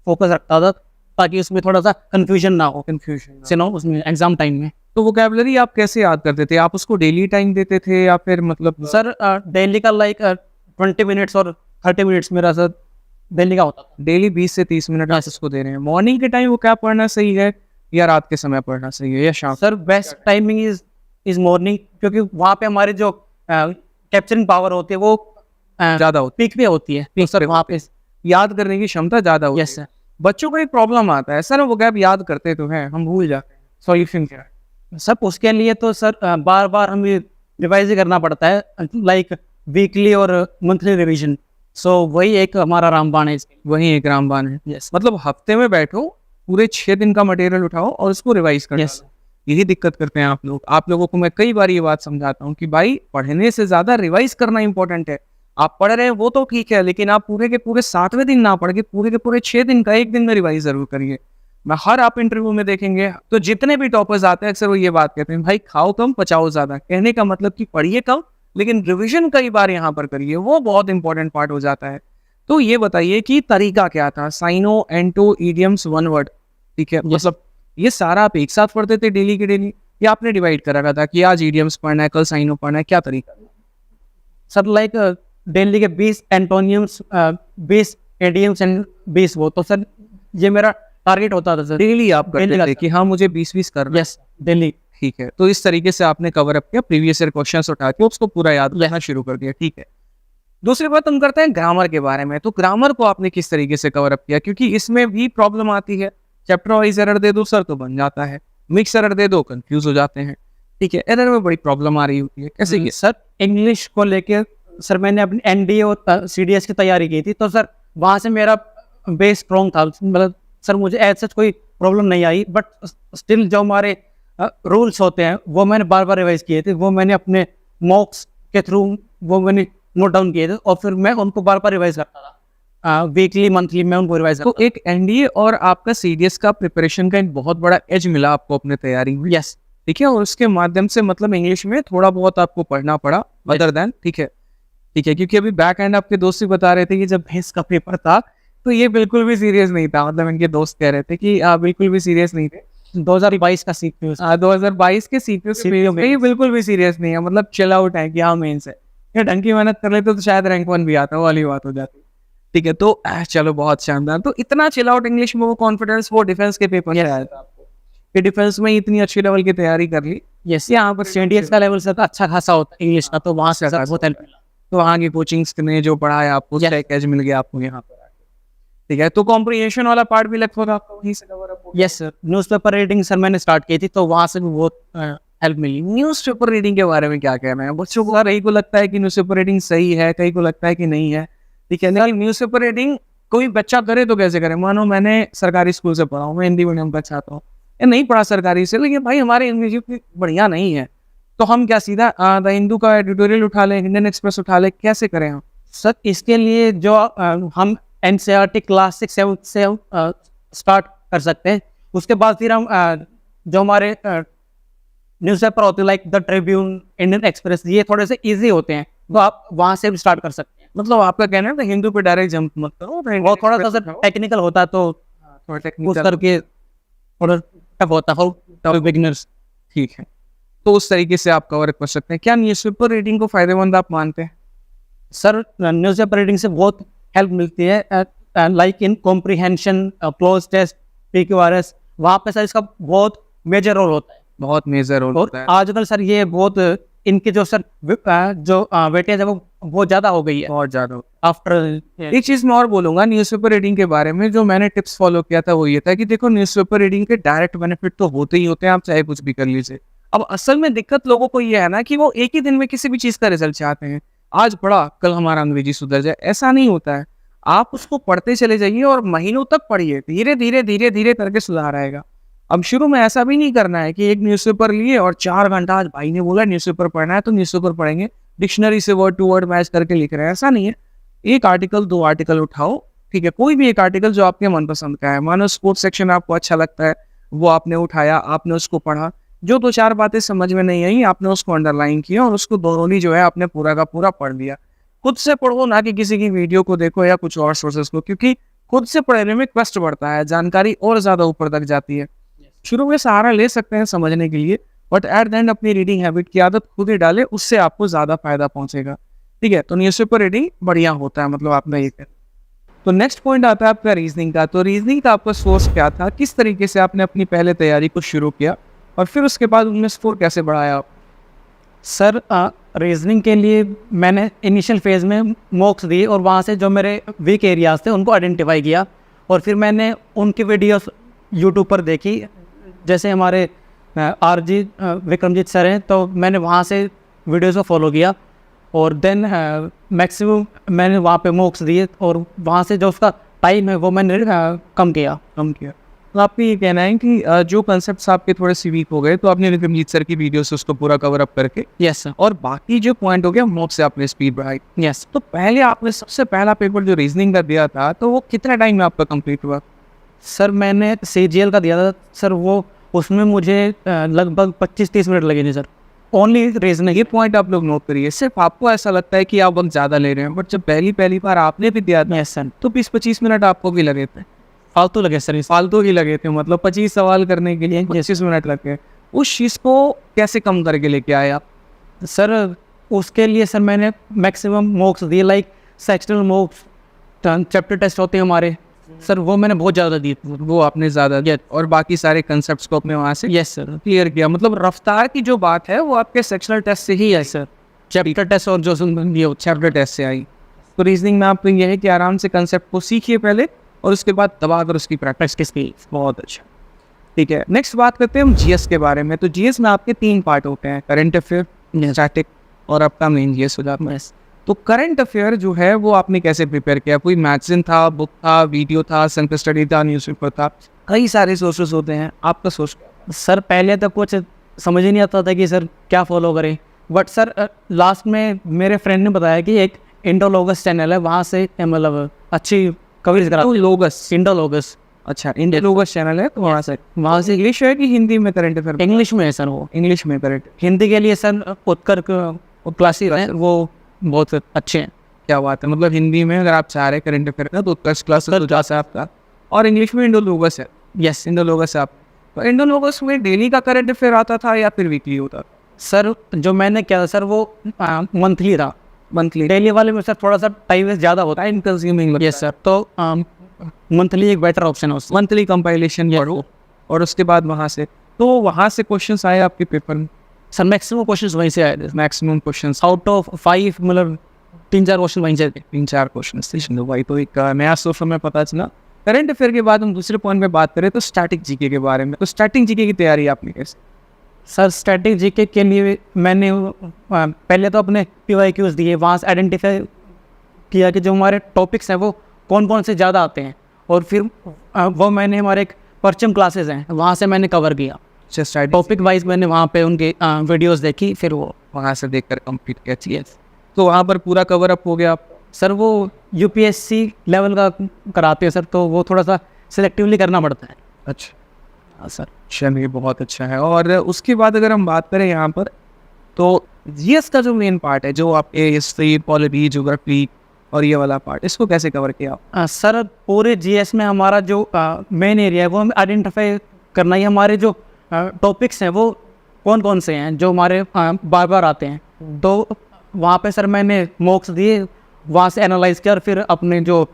फोकस रखता था ताकि उसमें थोड़ा सा कंफ्यूजन ना हो, उसमें एग्जाम टाइम में। तो वोकैबुलरी आप कैसे याद करते थे? आप उसको डेली टाइम देते थे या फिर मतलब? सर डेली का लाइक 20 मिनट्स और 30 मिनट्स मेरा सर डेली का होता था। डेली 20 से 30 मिनट आप उसको दे रहे हैं। मॉर्निंग के टाइम वो क्या पढ़ना सही है या रात के समय पढ़ना सही है या शाम? Sir best timing is morning, क्योंकि वहाँ पे हमारी जो कैप्चरिंग पावर होती है वो ज्यादा होती पीक पे होती है। है, सर वहाँ पे याद करने की क्षमता ज्यादा होती है। Yes sir. बच्चों को एक प्रॉब्लम आता है, सर वो वोकैब याद करते तो हैं, हम भूल जाते हैं, सॉल्यूशन क्या है? सर उसके लिए तो सर बार बार हमें रिवाइज करना पड़ता है, लाइक वीकली और मंथली रिवीजन। सो वही एक हमारा रामबाण है। वही एक रामबाण है। यस। मतलब हफ्ते में बैठो, पूरे 6 दिन का मटेरियल उठाओ और उसको रिवाइज करो। यस। यही दिक्कत करते हैं आप लोग। आप लोगों को मैं कई बार ये बात समझाता हूँ कि भाई पढ़ने से ज्यादा रिवाइज करना इंपॉर्टेंट है। आप पढ़ रहे हैं वो तो ठीक है, लेकिन आप पूरे के पूरे 7वें दिन ना पढ़ के पूरे के पूरे 6 दिन का एक दिन में रिवाइज जरूर करिए। मैं हर आप इंटरव्यू में देखेंगे तो जितने भी टॉपर्स आते हैं अक्सर वो ये बात कहते हैं, भाई खाओ कम पचाओ ज्यादा। कहने का मतलब कि पढ़िए कम लेकिन रिवीजन कई बार यहाँ पर करिए, वो बहुत इंपॉर्टेंट पार्ट हो जाता है। तो ये बताइए कि तरीका क्या था? साइनो, एंटो, इडियम्स, 1 वर्ड, ठीक है। मतलब ये सारा आप एक साथ पढ़ते थे डेली के डेली या आपने डिवाइड करा रहा था कि आज इडियम्स पढ़ना है, कल साइनो पढ़ना है, क्या तरीका? सर लाइक डेली के 20 एंटोनियम्स, 20 इडियम्स एंड 20 वो, तो सर ये मेरा टारगेट होता था सर। डेली आप करते थे कि हाँ मुझे 20-20 करना है। Yes daily. ठीक है, तो इस तरीके से आपने कवर अप किया, प्रीवियस ईयर क्वेश्चंस उठा के उसको पूरा याद रहना शुरू कर दिया, ठीक है। दूसरी बात हम करते हैं ग्रामर के बारे में। तो ग्रामर को आपने किस तरीके से कवर अप किया? क्योंकि इसमें भी प्रॉब्लम आती है। चैप्टर वाइज एरर दे दो सर तो बन जाता है, मिक्स एरर दे दो कंफ्यूज हो जाते हैं, ठीक है। एरर में बड़ी प्रॉब्लम आ रही होती है, कैसे की? सर इंग्लिश को लेकर सर मैंने अपनी NDA और CDS की तैयारी की थी, तो सर वहाँ से मेरा बेस स्ट्रॉन्ग था। मतलब सर मुझे एज सच कोई प्रॉब्लम नहीं आई, बट स्टिल जो हमारे रूल्स होते हैं वो मैंने बार बार रिवाइज किए थे। वो मैंने अपने मॉक्स के थ्रू वो मैंने नोट डाउन किए थे और फिर मैं उनको बार बार रिवाइज करता था। वीकली मंथली मैं उनको रिवाइज करता तो एक NDA और आपका CDS का प्रिपरेशन का एक बहुत बड़ा एज मिला आपको अपने तैयारी में। यस, ठीक है, और उसके माध्यम से मतलब इंग्लिश में थोड़ा बहुत आपको पढ़ना पड़ा अदर देन, ठीक है, ठीक है। क्योंकि अभी बैक एंड आपके दोस्त भी बता रहे थे कि जब भैंस का पेपर था तो ये बिल्कुल भी सीरियस नहीं था। मतलब इनके दोस्त कह रहे थे कि बिल्कुल भी सीरियस नहीं थे। 2022 का CPU 2022 के CPU में ये बिल्कुल भी सीरियस नहीं है। मतलब चिल आउट है कि हाँ मेंस है, ये ढंग की मेहनत कर लेते तो शायद रैंक 1 भी आता, वो वाली बात हो जाती, ठीक है। तो चलो बहुत शानदार। तो इतना चिल आउट इंग्लिश में वो कॉन्फिडेंस वो डिफेंस के पेपर में आया था आपको। कि डिफेंस में इतनी अच्छी लेवल की तैयारी कर ली, यस, यहाँ पर CDS का लेवल सर अच्छा खासा होता है इंग्लिश का, तो वहाँ से सर बहुत हेल्प मिला। तो वहाँ की कोचिंग्स ने जो पढ़ाया आपको उसका एक एज मिल गया आपको यहाँ पर आके। ठीक है, तो कॉम्प्रिहेंशन वाला पार्ट भी लगभग आपको वहीं से कवर अप हो गया। Yes sir, newspaper reading sir मैंने स्टार्ट की थी, तो वहाँ से भी बहुत हेल्प मिली। न्यूज़पेपर रीडिंग के बारे में क्या कहना है? बच्चों को कई को लगता है कि न्यूज़पेपर रीडिंग सही है, कई को लगता है कि नहीं है। ठीक है, लेकिन न्यूज़पेपर रीडिंग कोई बच्चा करे तो कैसे करे? मानो मैंने सरकारी स्कूल से पढ़ा हूँ, मैं हिंदी मीडियम का छात्र हूँ, या नहीं पढ़ा सरकारी से, लेकिन भाई हमारे इंग्लिश इतनी बढ़िया नहीं है, तो हम क्या सीधा द हिंदू का एडिटोरियल उठा लें, इंडियन एक्सप्रेस उठा लें, कैसे करें हम? सर इसके लिए जो हम NCERT क्लास 6 7 से स्टार्ट कर सकते हैं। उसके बाद फिर हम जो हमारे न्यूज़पेपर होते हैं like the Tribune, Indian express, ये थोड़े से इजी होते हैं, तो आप वहाँ से भी स्टार्ट कर सकते हैं। मतलब आपका कहना है तो हिंदू पे डायरेक्ट जंप मत करो, वो थोड़ा सा सर टेक्निकल होता है, तो थोड़ा उस टेक्निकल करके थोड़ा टफ होता है फॉर बिगिनर्स। ठीक है, तो उस तरीके से आप कवर कर सकते हैं। क्या न्यूज़पेपर रीडिंग को फायदेमंद आप मानते हैं? सर न्यूज़पेपर रीडिंग से बहुत हेल्प मिलती है, like in comprehension, cloze test, PQRS, वहाँ पे सर इसका बहुत मेजर रोल होता है। बहुत मेजर रोल और होता है। आजकल सर ये बहुत इनके जो सर जो वेटेज है वो बहुत ज़्यादा हो गई है बहुत ज्यादा। आफ्टर। एक चीज मैं और बोलूंगा न्यूज़पेपर रीडिंग के बारे में, जो मैंने टिप्स फॉलो किया था वो ये था कि देखो न्यूज़पेपर रीडिंग के डायरेक्ट बेनिफिट तो होते ही होते हैं, आप चाहे कुछ भी कर लीजिए। अब असल में दिक्कत लोगों को ये है ना कि वो एक ही दिन में किसी भी चीज का रिजल्ट चाहते हैं, आज पढ़ा कल हमारा अंग्रेजी सुधर जाए, ऐसा नहीं होता है। आप उसको पढ़ते चले जाइए और महीनों तक पढ़िए, धीरे धीरे धीरे धीरे करके सुधार आएगा। अब शुरू में ऐसा भी नहीं करना है कि एक न्यूज़पेपर लिए और 4 घंटा, आज भाई ने बोला न्यूज़पेपर पढ़ना है तो न्यूज़पेपर पढ़ेंगे, डिक्शनरी से वर्ड टू वर्ड मैच करके लिख रहे हैं, ऐसा नहीं है। एक आर्टिकल 2 आर्टिकल उठाओ, ठीक है, कोई भी एक आर्टिकल जो आपके मनपसंद का है, मानो स्पोर्ट्स सेक्शन आपको अच्छा लगता है, वो आपने उठाया, आपने उसको पढ़ा, जो 2-4 बातें समझ में नहीं आई आपने उसको अंडरलाइन किया और उसको दोनों जो है आपने पूरा का पूरा पढ़ लिया। खुद से पढ़ो, ना कि किसी की वीडियो को देखो या कुछ और सोर्सेस को, क्योंकि खुद से पढ़ने में ट्रस्ट बढ़ता है, जानकारी और ज्यादा ऊपर तक जाती है। शुरू में सहारा ले सकते हैं समझने के लिए, बट एट द एंड अपनी रीडिंग हैबिट की आदत खुद ही डाले, उससे आपको ज्यादा फायदा पहुंचेगा। ठीक है, तो न्यूज़पेपर रीडिंग बढ़िया होता है, मतलब आपका ये है। तो नेक्स्ट पॉइंट आता है आपका रीजनिंग का। तो रीजनिंग का आपका सोर्स क्या था, किस तरीके से आपने अपनी पहले तैयारी को शुरू किया और फिर उसके बाद उनमें स्कोर कैसे बढ़ाया आप? सर रीजनिंग के लिए मैंने इनिशियल फेज़ में मॉक्स दिए और वहाँ से जो मेरे वीक एरियाज थे उनको आइडेंटिफाई किया, और फिर मैंने उनकी वीडियोस यूट्यूब पर देखी। जैसे हमारे RG विक्रमजीत सर हैं, तो मैंने वहाँ से वीडियोस को फॉलो किया, और देन मैक्सिमम मैंने वहाँ पे मॉक्स दिए, और वहाँ से जो उसका टाइम है वो मैंने कम किया। तो आपका ये कहना है कि जो कंसेप्ट्स आपके थोड़े से वीक हो गए तो आपने विक्रमजीत सर की वीडियो से उसको पूरा कवर अप करके, यस सर, और बाकी जो पॉइंट हो गया मॉक से आपने स्पीड बढ़ाई। यस। तो पहले आपने सबसे पहला पेपर जो रीजनिंग का दिया था, तो वो कितना टाइम में आपका कंप्लीट हुआ? सर मैंने CGL का दिया था सर, वो उसमें मुझे लगभग 25-30 मिनट लगे थे सर, ओनली रीजनिंग। ये पॉइंट आप लोग नोट करिए। सिर्फ आपको ऐसा लगता है कि आप वक्त ज़्यादा ले रहे हैं, बट जब पहली बार आपने भी दिया था यस सर, तो 20-25 मिनट आपको भी लगे थे, फालतू लगे सर, फालतू ही लगे थे। मतलब 25 सवाल करने के लिए 25 मिनट लग गए। उस चीज़ को कैसे कम करके लेके आए आप? सर उसके लिए सर मैंने मैक्सिमम मॉक्स दिए, like sectional mocks, chapter test होते हैं हमारे सर, वो मैंने बहुत ज़्यादा दिए, वो आपने ज़्यादा दिया और बाकी सारे कंसेप्ट्स को अपने वहाँ से यस सर क्लियर किया। मतलब रफ्तार की जो बात है वो आपके सेक्शनल टेस्ट से ही है सर, चैप्टर टेस्ट और जो ये चैप्टर टेस्ट से आई। तो रीजनिंग में आपको ये है कि आराम से कंसेप्ट को सीखिए पहले और उसके बाद दबा कर उसकी प्रैक्टिस की। बहुत अच्छा, ठीक है। नेक्स्ट बात करते हैं हम जीएस के बारे में। तो जीएस में आपके 3 पार्ट होते हैं, करंट अफेयर, स्टैटिक और आपका मेन जीएस हो जाता है। तो करंट अफेयर जो है वो आपने कैसे प्रिपेयर किया? कोई मैगजीन था, बुक था, वीडियो था, सेल्फ स्टडी था, न्यूज़पेपर था, कई सारे सोर्सेस होते हैं, आपका सोर्स क्या? सर पहले तो कुछ समझ ही नहीं आता था कि सर क्या फॉलो करें, बट सर लास्ट में मेरे फ्रेंड ने बताया कि एक इंडोलॉगस चैनल है, वहाँ से मतलब अच्छी कवरेज करा। इंडोलॉगस, अच्छा, इंडोलॉगस चैनल है, तो वहाँ से इंग्लिश है कि हिंदी में करंट अफेयर? इंग्लिश में है सर, वो इंग्लिश में करंट। हिंदी के लिए सर उत्कर क्लासेस हैं, वो बहुत अच्छे हैं। क्या बात है, मतलब हिंदी में अगर आप चाह रहे करंट अफेयर का तो उत्कर्ष क्लासेस हो जाता है आपका, और इंग्लिश में इंडोलॉगस है। यस, इंडोलॉगस है आप। तो इंडोलॉगस में डेली का करंट अफेयर आता था या फिर वीकली होता था? सर जो मैंने किया था सर वो मंथली था। मंथली? डेली वाले में सर थोड़ा सा टाइम वेस्ट ज़्यादा होता है, इन कंज्यूमिंग। यस सर, तो मंथली एक बेटर ऑप्शन है उससे। मंथली कंपाइलेशन पढ़ो, और उसके बाद वहाँ से क्वेश्चंस आए आपके पेपर में? सर मैक्सिमम क्वेश्चंस वहीं से आए थे, मैक्सिमम क्वेश्चंस आउट ऑफ 5 मतलब 3-4 क्वेश्चन वहीं से थे। 3-4 क्वेश्चन थे। चलो भाई, तो एक नया सोर्स हमें पता चला। करंट अफेयर के बाद हम दूसरे पॉइंट पे बात करें तो स्टैटिक जीके के बारे में। तो स्टैटिक जीके की तैयारी आपने कैसे? सर स्टैटिक जीके के लिए मैंने पहले तो अपने PYQs दिए, वहाँ से आइडेंटिफाई किया कि जो हमारे टॉपिक्स हैं वो कौन कौन से ज़्यादा आते हैं, और फिर वो मैंने हमारे एक परचम क्लासेस हैं वहाँ से मैंने कवर किया। टॉपिक वाइज मैंने वहाँ पे उनके वीडियोस देखी, फिर वो वहाँ से देखकर कंप्लीट किया। चाहिए तो वहाँ पर पूरा कवर अप हो गया आप? सर वो UPSC लेवल का कराते हैं सर, तो वो थोड़ा सा सिलेक्टिवली करना पड़ता है। अच्छा हाँ सर। चलिए, बहुत अच्छा है। और उसके बाद अगर हम बात करें यहाँ पर, तो जीएस का जो मेन पार्ट है, जो आपके हिस्ट्री, पॉलिटी, ज्योग्राफी और ये वाला पार्ट, इसको कैसे कवर किया आप? सर पूरे GS में हमारा जो मेन एरिया है वो हमें आइडेंटिफाई करना ही, हमारे जो टॉपिक्स हैं वो कौन कौन से हैं जो हमारे बार बार आते हैं। तो वहाँ पे सर मैंने मॉक्स दिए, वहाँ से एनालाइज किया और फिर अपने जो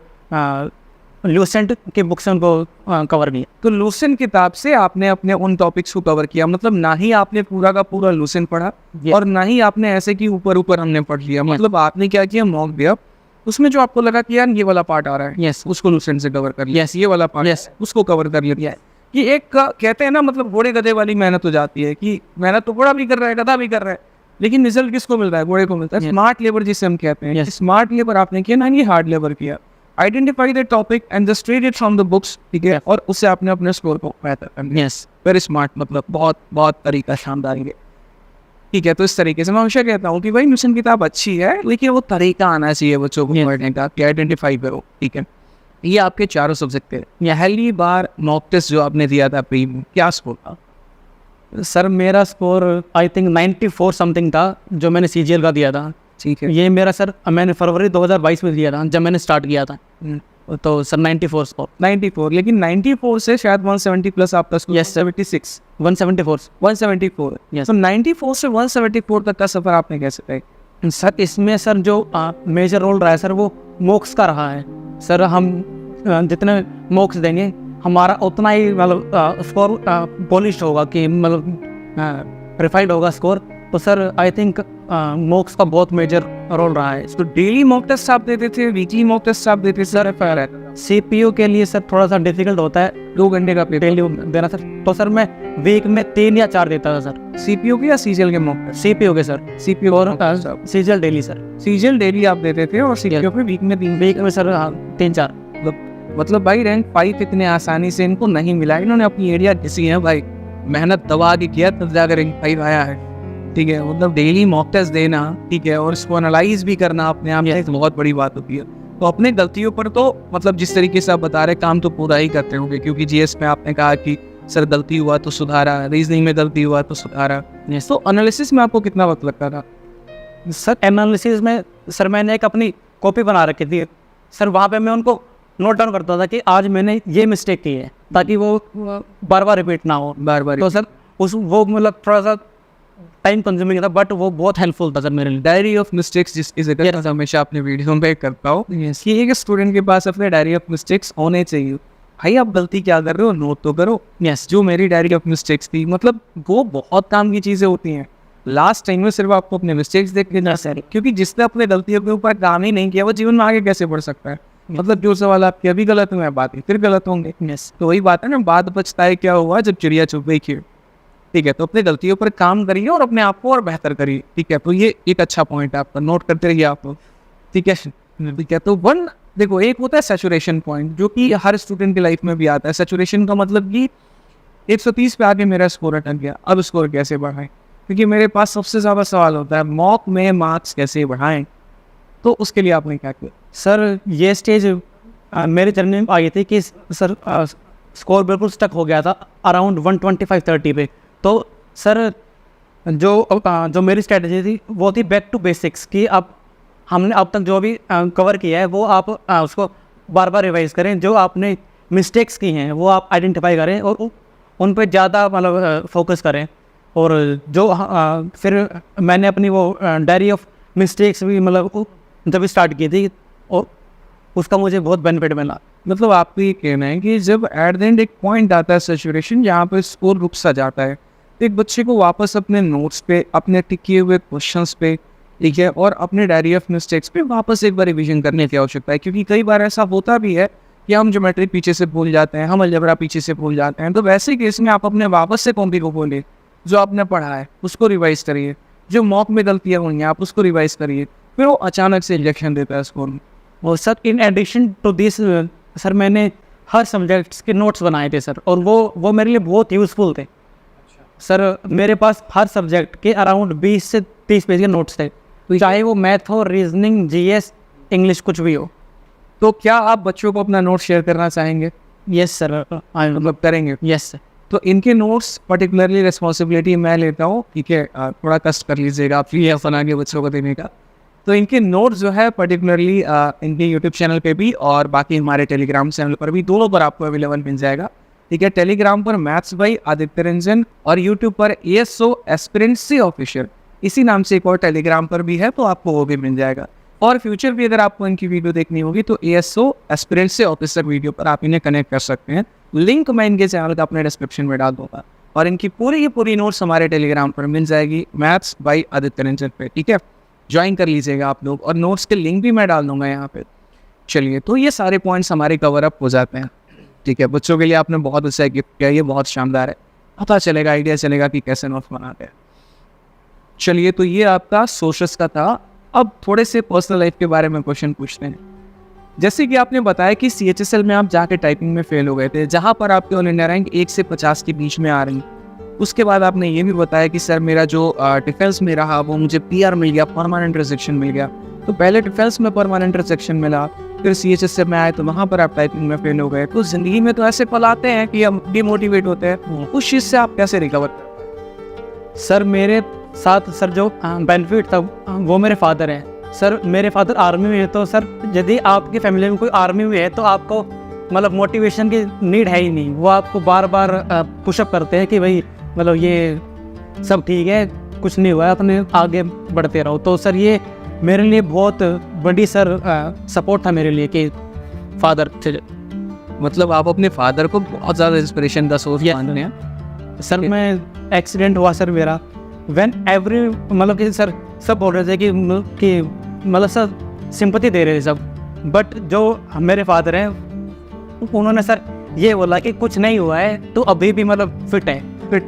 लूसेंट की बुक्स हैं उनको कवर किया। तो लूसेंट किताब से आपने अपने उन टॉपिक्स को कवर किया, मतलब ना ही आपने पूरा का पूरा लूसेंट पढ़ा और ना ही आपने ऐसे कि ऊपर ऊपर हमने पढ़ लिया। मतलब आपने क्या किया, मॉक दिया, उसमें जो आपको लगा कि यार ये वाला पार्ट आ रहा है, यस, उसको लूसेंट से कवर कर लिया। यस, ये वाला पार्ट, यस, उसको कवर कर लिया। कि एक कहते हैं ना, मतलब घोड़े गधे वाली मेहनत हो जाती है कि मेहनत तो घोड़ा भी कर रहा है, गधा भी कर रहा है, लेकिन रिजल्ट किसको मिल रहा है? घोड़े को मिलता है। स्मार्ट लेबर जिसे हम कहते हैं, स्मार्ट लेबर आपने किया ना, ये हार्ड लेबर किया। Identify the topic and just read it from the books, ठीक है, और उससे आपने अपने स्कोर को बेहतर कर लिया। यस, वेरी स्मार्ट, मतलब बहुत बहुत तरीका शानदार है, ठीक है। तो इस तरीके से मैं हमेशा कहता हूँ कि भाई मिशन किताब अच्छी है, लेकिन वो तरीका आना चाहिए बच्चों को पढ़ने का, कि आइडेंटिफाई करो, ठीक है। ये आपके चारों सब्जेक्ट थे। पहली बार मॉक टेस्ट जो आपने दिया था प्री में, क्या स्कोर था? सर मेरा स्कोर आई थिंक 94 समथिंग था जो मैंने CGL का दिया था, ठीक है। ये मेरा सर मैंने फरवरी 2022 में दिया था जब मैंने स्टार्ट किया था। तो सर 94 स्कोर। 94, लेकिन 94 से शायद 170 प्लस आपका स्कोर। यस, 76 174। 174। Yes. तो 94 से 174 तक का सफर आपने कैसे तय? सर इसमें सर जो मेजर रोल रहा है सर वो मॉक्स का रहा है। सर हम जितने मॉक्स देंगे हमारा उतना ही मतलब स्कोर पॉलिश होगा, कि मतलब रिफाइंड होगा स्कोर। तो सर आई थिंक मॉक्स का बहुत मेजर रोल रहा है। तो डेली मॉक टेस्ट आप देते थे, वीकली मॉक टेस्ट आप देते थे? सर CPU के लिए सर थोड़ा सा डिफिकल्ट होता है 2 घंटे का पेपर डेली देना सर, तो सर मैं वीक में 3 या 4 देता था सर। CPU के या CGL के मॉक टेस्ट? CPU के सर। CPU और CGL daily sir. CGL daily आप देते थे और CPU पे वीक में 3? वीक में सर 3-4। मतलब भाई रैंक 5 इतने आसानी से इनको नहीं मिला, इन्होंने अपनी एरिया घिसी है भाई, मेहनत दबा के किया तब जाकर रैंक 5 आया है, ठीक है। मतलब डेली मॉक टेस्ट देना, ठीक है, और इसको एनालाइज भी करना अपने आप में एक बहुत बड़ी बात होती है। तो अपने गलतियों पर तो मतलब जिस तरीके से आप बता रहे काम तो पूरा ही करते होंगे, क्योंकि GS में आपने कहा कि सर गलती हुआ तो सुधारा, रीजनिंग में गलती हुआ तो सुधारा। तो एनालिसिस में आपको कितना वक्त लगता था? सर एनालिसिस में सर मैंने एक अपनी कॉपी बना रखी थी सर, वहाँ पे मैं उनको नोट डाउन करता था कि आज मैंने ये मिस्टेक की है, ताकि वो बार बार रिपीट ना हो बार। तो सर वो मतलब थोड़ा सा टाइम कंज्यूमिंग था, बट वो बहुत हेल्पफुल था सर मेरे लिए। डायरी ऑफ मिस्टेक्स जिसकी जिक्र हमेशा अपने वीडियो में करता हूँ कि एक स्टूडेंट के पास अपने डायरी ऑफ मिस्टेक्स होने चाहिए। भाई आप गलती क्या कर रहे हो, नोट तो करो। यस, जो मेरी डायरी ऑफ मिस्टेक्स थी, मतलब वो बहुत काम की चीज़ें होती हैं। लास्ट टाइम में सिर्फ आपको अपने मिस्टेक्स देख लेना सर, क्योंकि जिसने अपने गलतियों के ऊपर काम ही नहीं किया वो जीवन में आगे कैसे बढ़ सकता है? मतलब जो सवाल आपके अभी गलत हुए हैं, बात फिर गलत होंगे। यस, तो वही बात है ना, बाद पछताए क्या हुआ जब चिड़िया चुप गई खेत, ठीक है। तो अपने गलतियों पर काम करिए और अपने आप को और बेहतर करिए, ठीक है। तो ये एक अच्छा पॉइंट है आपका, नोट करते रहिए आप लोग, ठीक है, ठीक है। तो देखो एक होता है सैचुरेशन पॉइंट, जो कि हर स्टूडेंट की लाइफ में भी आता है। सैचुरेशन का मतलब कि 130 पे आके मेरा स्कोर अटक गया, अब स्कोर कैसे बढ़ाएं? क्योंकि मेरे पास सबसे ज़्यादा सवाल होता है मॉक में मार्क्स कैसे बढ़ाएं। तो उसके लिए आपने क्या किया? सर ये स्टेज मेरे जर्नी में आई थी कि सर स्कोर बिल्कुल स्टक हो गया था अराउंड 125-30 पे। तो सर जो मेरी स्ट्रेटजी थी वो थी बैक टू बेसिक्स, कि अब हमने अब तक जो भी कवर किया है वो आप उसको बार बार रिवाइज करें, जो आपने मिस्टेक्स की हैं वो आप आइडेंटिफाई करें और उन पे ज़्यादा मतलब फोकस करें। और जो फिर मैंने अपनी वो डायरी ऑफ मिस्टेक्स भी मतलब जब स्टार्ट की थी और उसका मुझे बहुत बेनिफिट मिला। मतलब आपको ये कहना है कि जब एट द एंड एक पॉइंट आता है सिचुएशन जहाँ पे स्कोर रुक सा जाता है, तो एक बच्चे को वापस अपने नोट्स पे, अपने टिक किए हुए क्वेश्चंस पे, ठीक है, और अपने डायरी ऑफ मिस्टेक्स पे वापस एक बार रिवीजन करने की आवश्यकता है। क्योंकि कई बार ऐसा होता भी है कि हम ज्योमेट्री पीछे से भूल जाते हैं, हम अलजेब्रा पीछे से भूल जाते हैं। तो वैसे केस में आप अपने वापस से कॉपी को खोलिए, जो आपने पढ़ा है उसको रिवाइज करिए, जो मॉक में गलतियाँ हुई हैं आप उसको रिवाइज करिए, फिर वो अचानक से इंजेक्शन देता है स्कोर में। और sir in addition to this sir मैंने हर सब्जेक्ट्स के नोट्स बनाए थे सर, और वो मेरे लिए बहुत यूज़फुल थे सर। मेरे पास हर सब्जेक्ट के अराउंड 20 से 30 पेज के नोट्स थे, चाहे वो मैथ हो, रीजनिंग, जीएस, इंग्लिश, कुछ भी हो। तो क्या आप बच्चों को अपना नोट शेयर करना चाहेंगे? यस सर, मतलब करेंगे? Yes sir. तो इनके नोट्स पर्टिकुलरली रिस्पॉन्सिबिलिटी मैं लेता हूँ, ठीक है, थोड़ा कष्ट कर लीजिएगा आप ये बना के बच्चों को देने का। तो इनके नोट्स जो है पर्टिकुलरली इनके यूट्यूब चैनल पे भी और बाकी हमारे टेलीग्राम चैनल पर भी, दोनों पर आपको अवेलेबल मिल जाएगा, ठीक है। टेलीग्राम पर मैथ्स बाई आदित्य रंजन और यूट्यूब पर ASO एस्पिरेंसी ऑफिशियल, इसी नाम से एक और टेलीग्राम पर भी है, तो आपको वो भी मिल जाएगा। और फ्यूचर भी अगर आपको इनकी वीडियो देखनी होगी तो ASO एस्पिरेंसी ऑफिसर वीडियो पर आप इन्हें कनेक्ट कर सकते हैं। लिंक मैं इनके चैनल का अपने डिस्क्रिप्शन में डाल दूंगा, और इनकी पूरी की पूरी नोट्स हमारे टेलीग्राम पर मिल जाएगी मैथ्स बाई आदित्य रंजन पे, ठीक है। ज्वाइन कर लीजिएगा आप लोग, और नोट्स के लिंक भी मैं डाल दूंगा यहाँ पे। चलिए, तो ये सारे पॉइंट्स हमारे कवर अप हो जाते हैं, ठीक है। बच्चों के लिए आपने बहुत अच्छा गिफ्ट किया, ये बहुत शानदार है, पता चलेगा, आइडिया चलेगा कि कैसे नोट्स बनाते हैं। चलिए, तो ये आपका सोशल्स का था। अब थोड़े से पर्सनल लाइफ के बारे में क्वेश्चन पूछते हैं। जैसे कि आपने बताया कि CHSL में आप जाके टाइपिंग में फेल हो गए थे, जहाँ पर आपके ऑल इंडिया रैंक 1 से 50 के बीच में आ रही। उसके बाद आपने ये भी बताया कि सर मेरा जो डिफेंस में रहा वो मुझे PR मिल गया, परमानेंट रिजेक्शन मिल गया। तो पहले डिफेंस में परमानेंट रिजेक्शन मिला, फिर CHSL में आए तो वहाँ पर आप टाइपिंग में फेल हो गए। तो ज़िंदगी में तो ऐसे पल आते हैं कि हम डिमोटिवेट होते हैं, उस चीज़ से आप कैसे रिकवर करते हैं? सर मेरे साथ सर जो बेनिफिट था वो मेरे फादर हैं सर। मेरे फादर आर्मी में है, तो सर यदि आपकी फैमिली में कोई आर्मी में है तो आपको मतलब मोटिवेशन की नीड है ही नहीं। वो आपको बार बार पुशअप करते हैं कि भाई मतलब ये सब ठीक है, कुछ नहीं हुआ है, अपने आगे बढ़ते रहो। तो सर ये मेरे लिए बहुत बड़ी सर सपोर्ट था मेरे लिए कि फादर थे। मतलब आप अपने फादर को बहुत ज़्यादा इंस्पिरेशन का सोर्स मानते हैं? सर मैं एक्सीडेंट हुआ सर मेरा, व्हेन एवरी मतलब कि सर सब बोल रहे थे कि मतलब सर सिंपैथी दे रहे थे सब, बट जो मेरे फादर हैं उन्होंने सर ये बोला कि कुछ नहीं हुआ है, तो अभी भी मतलब फिट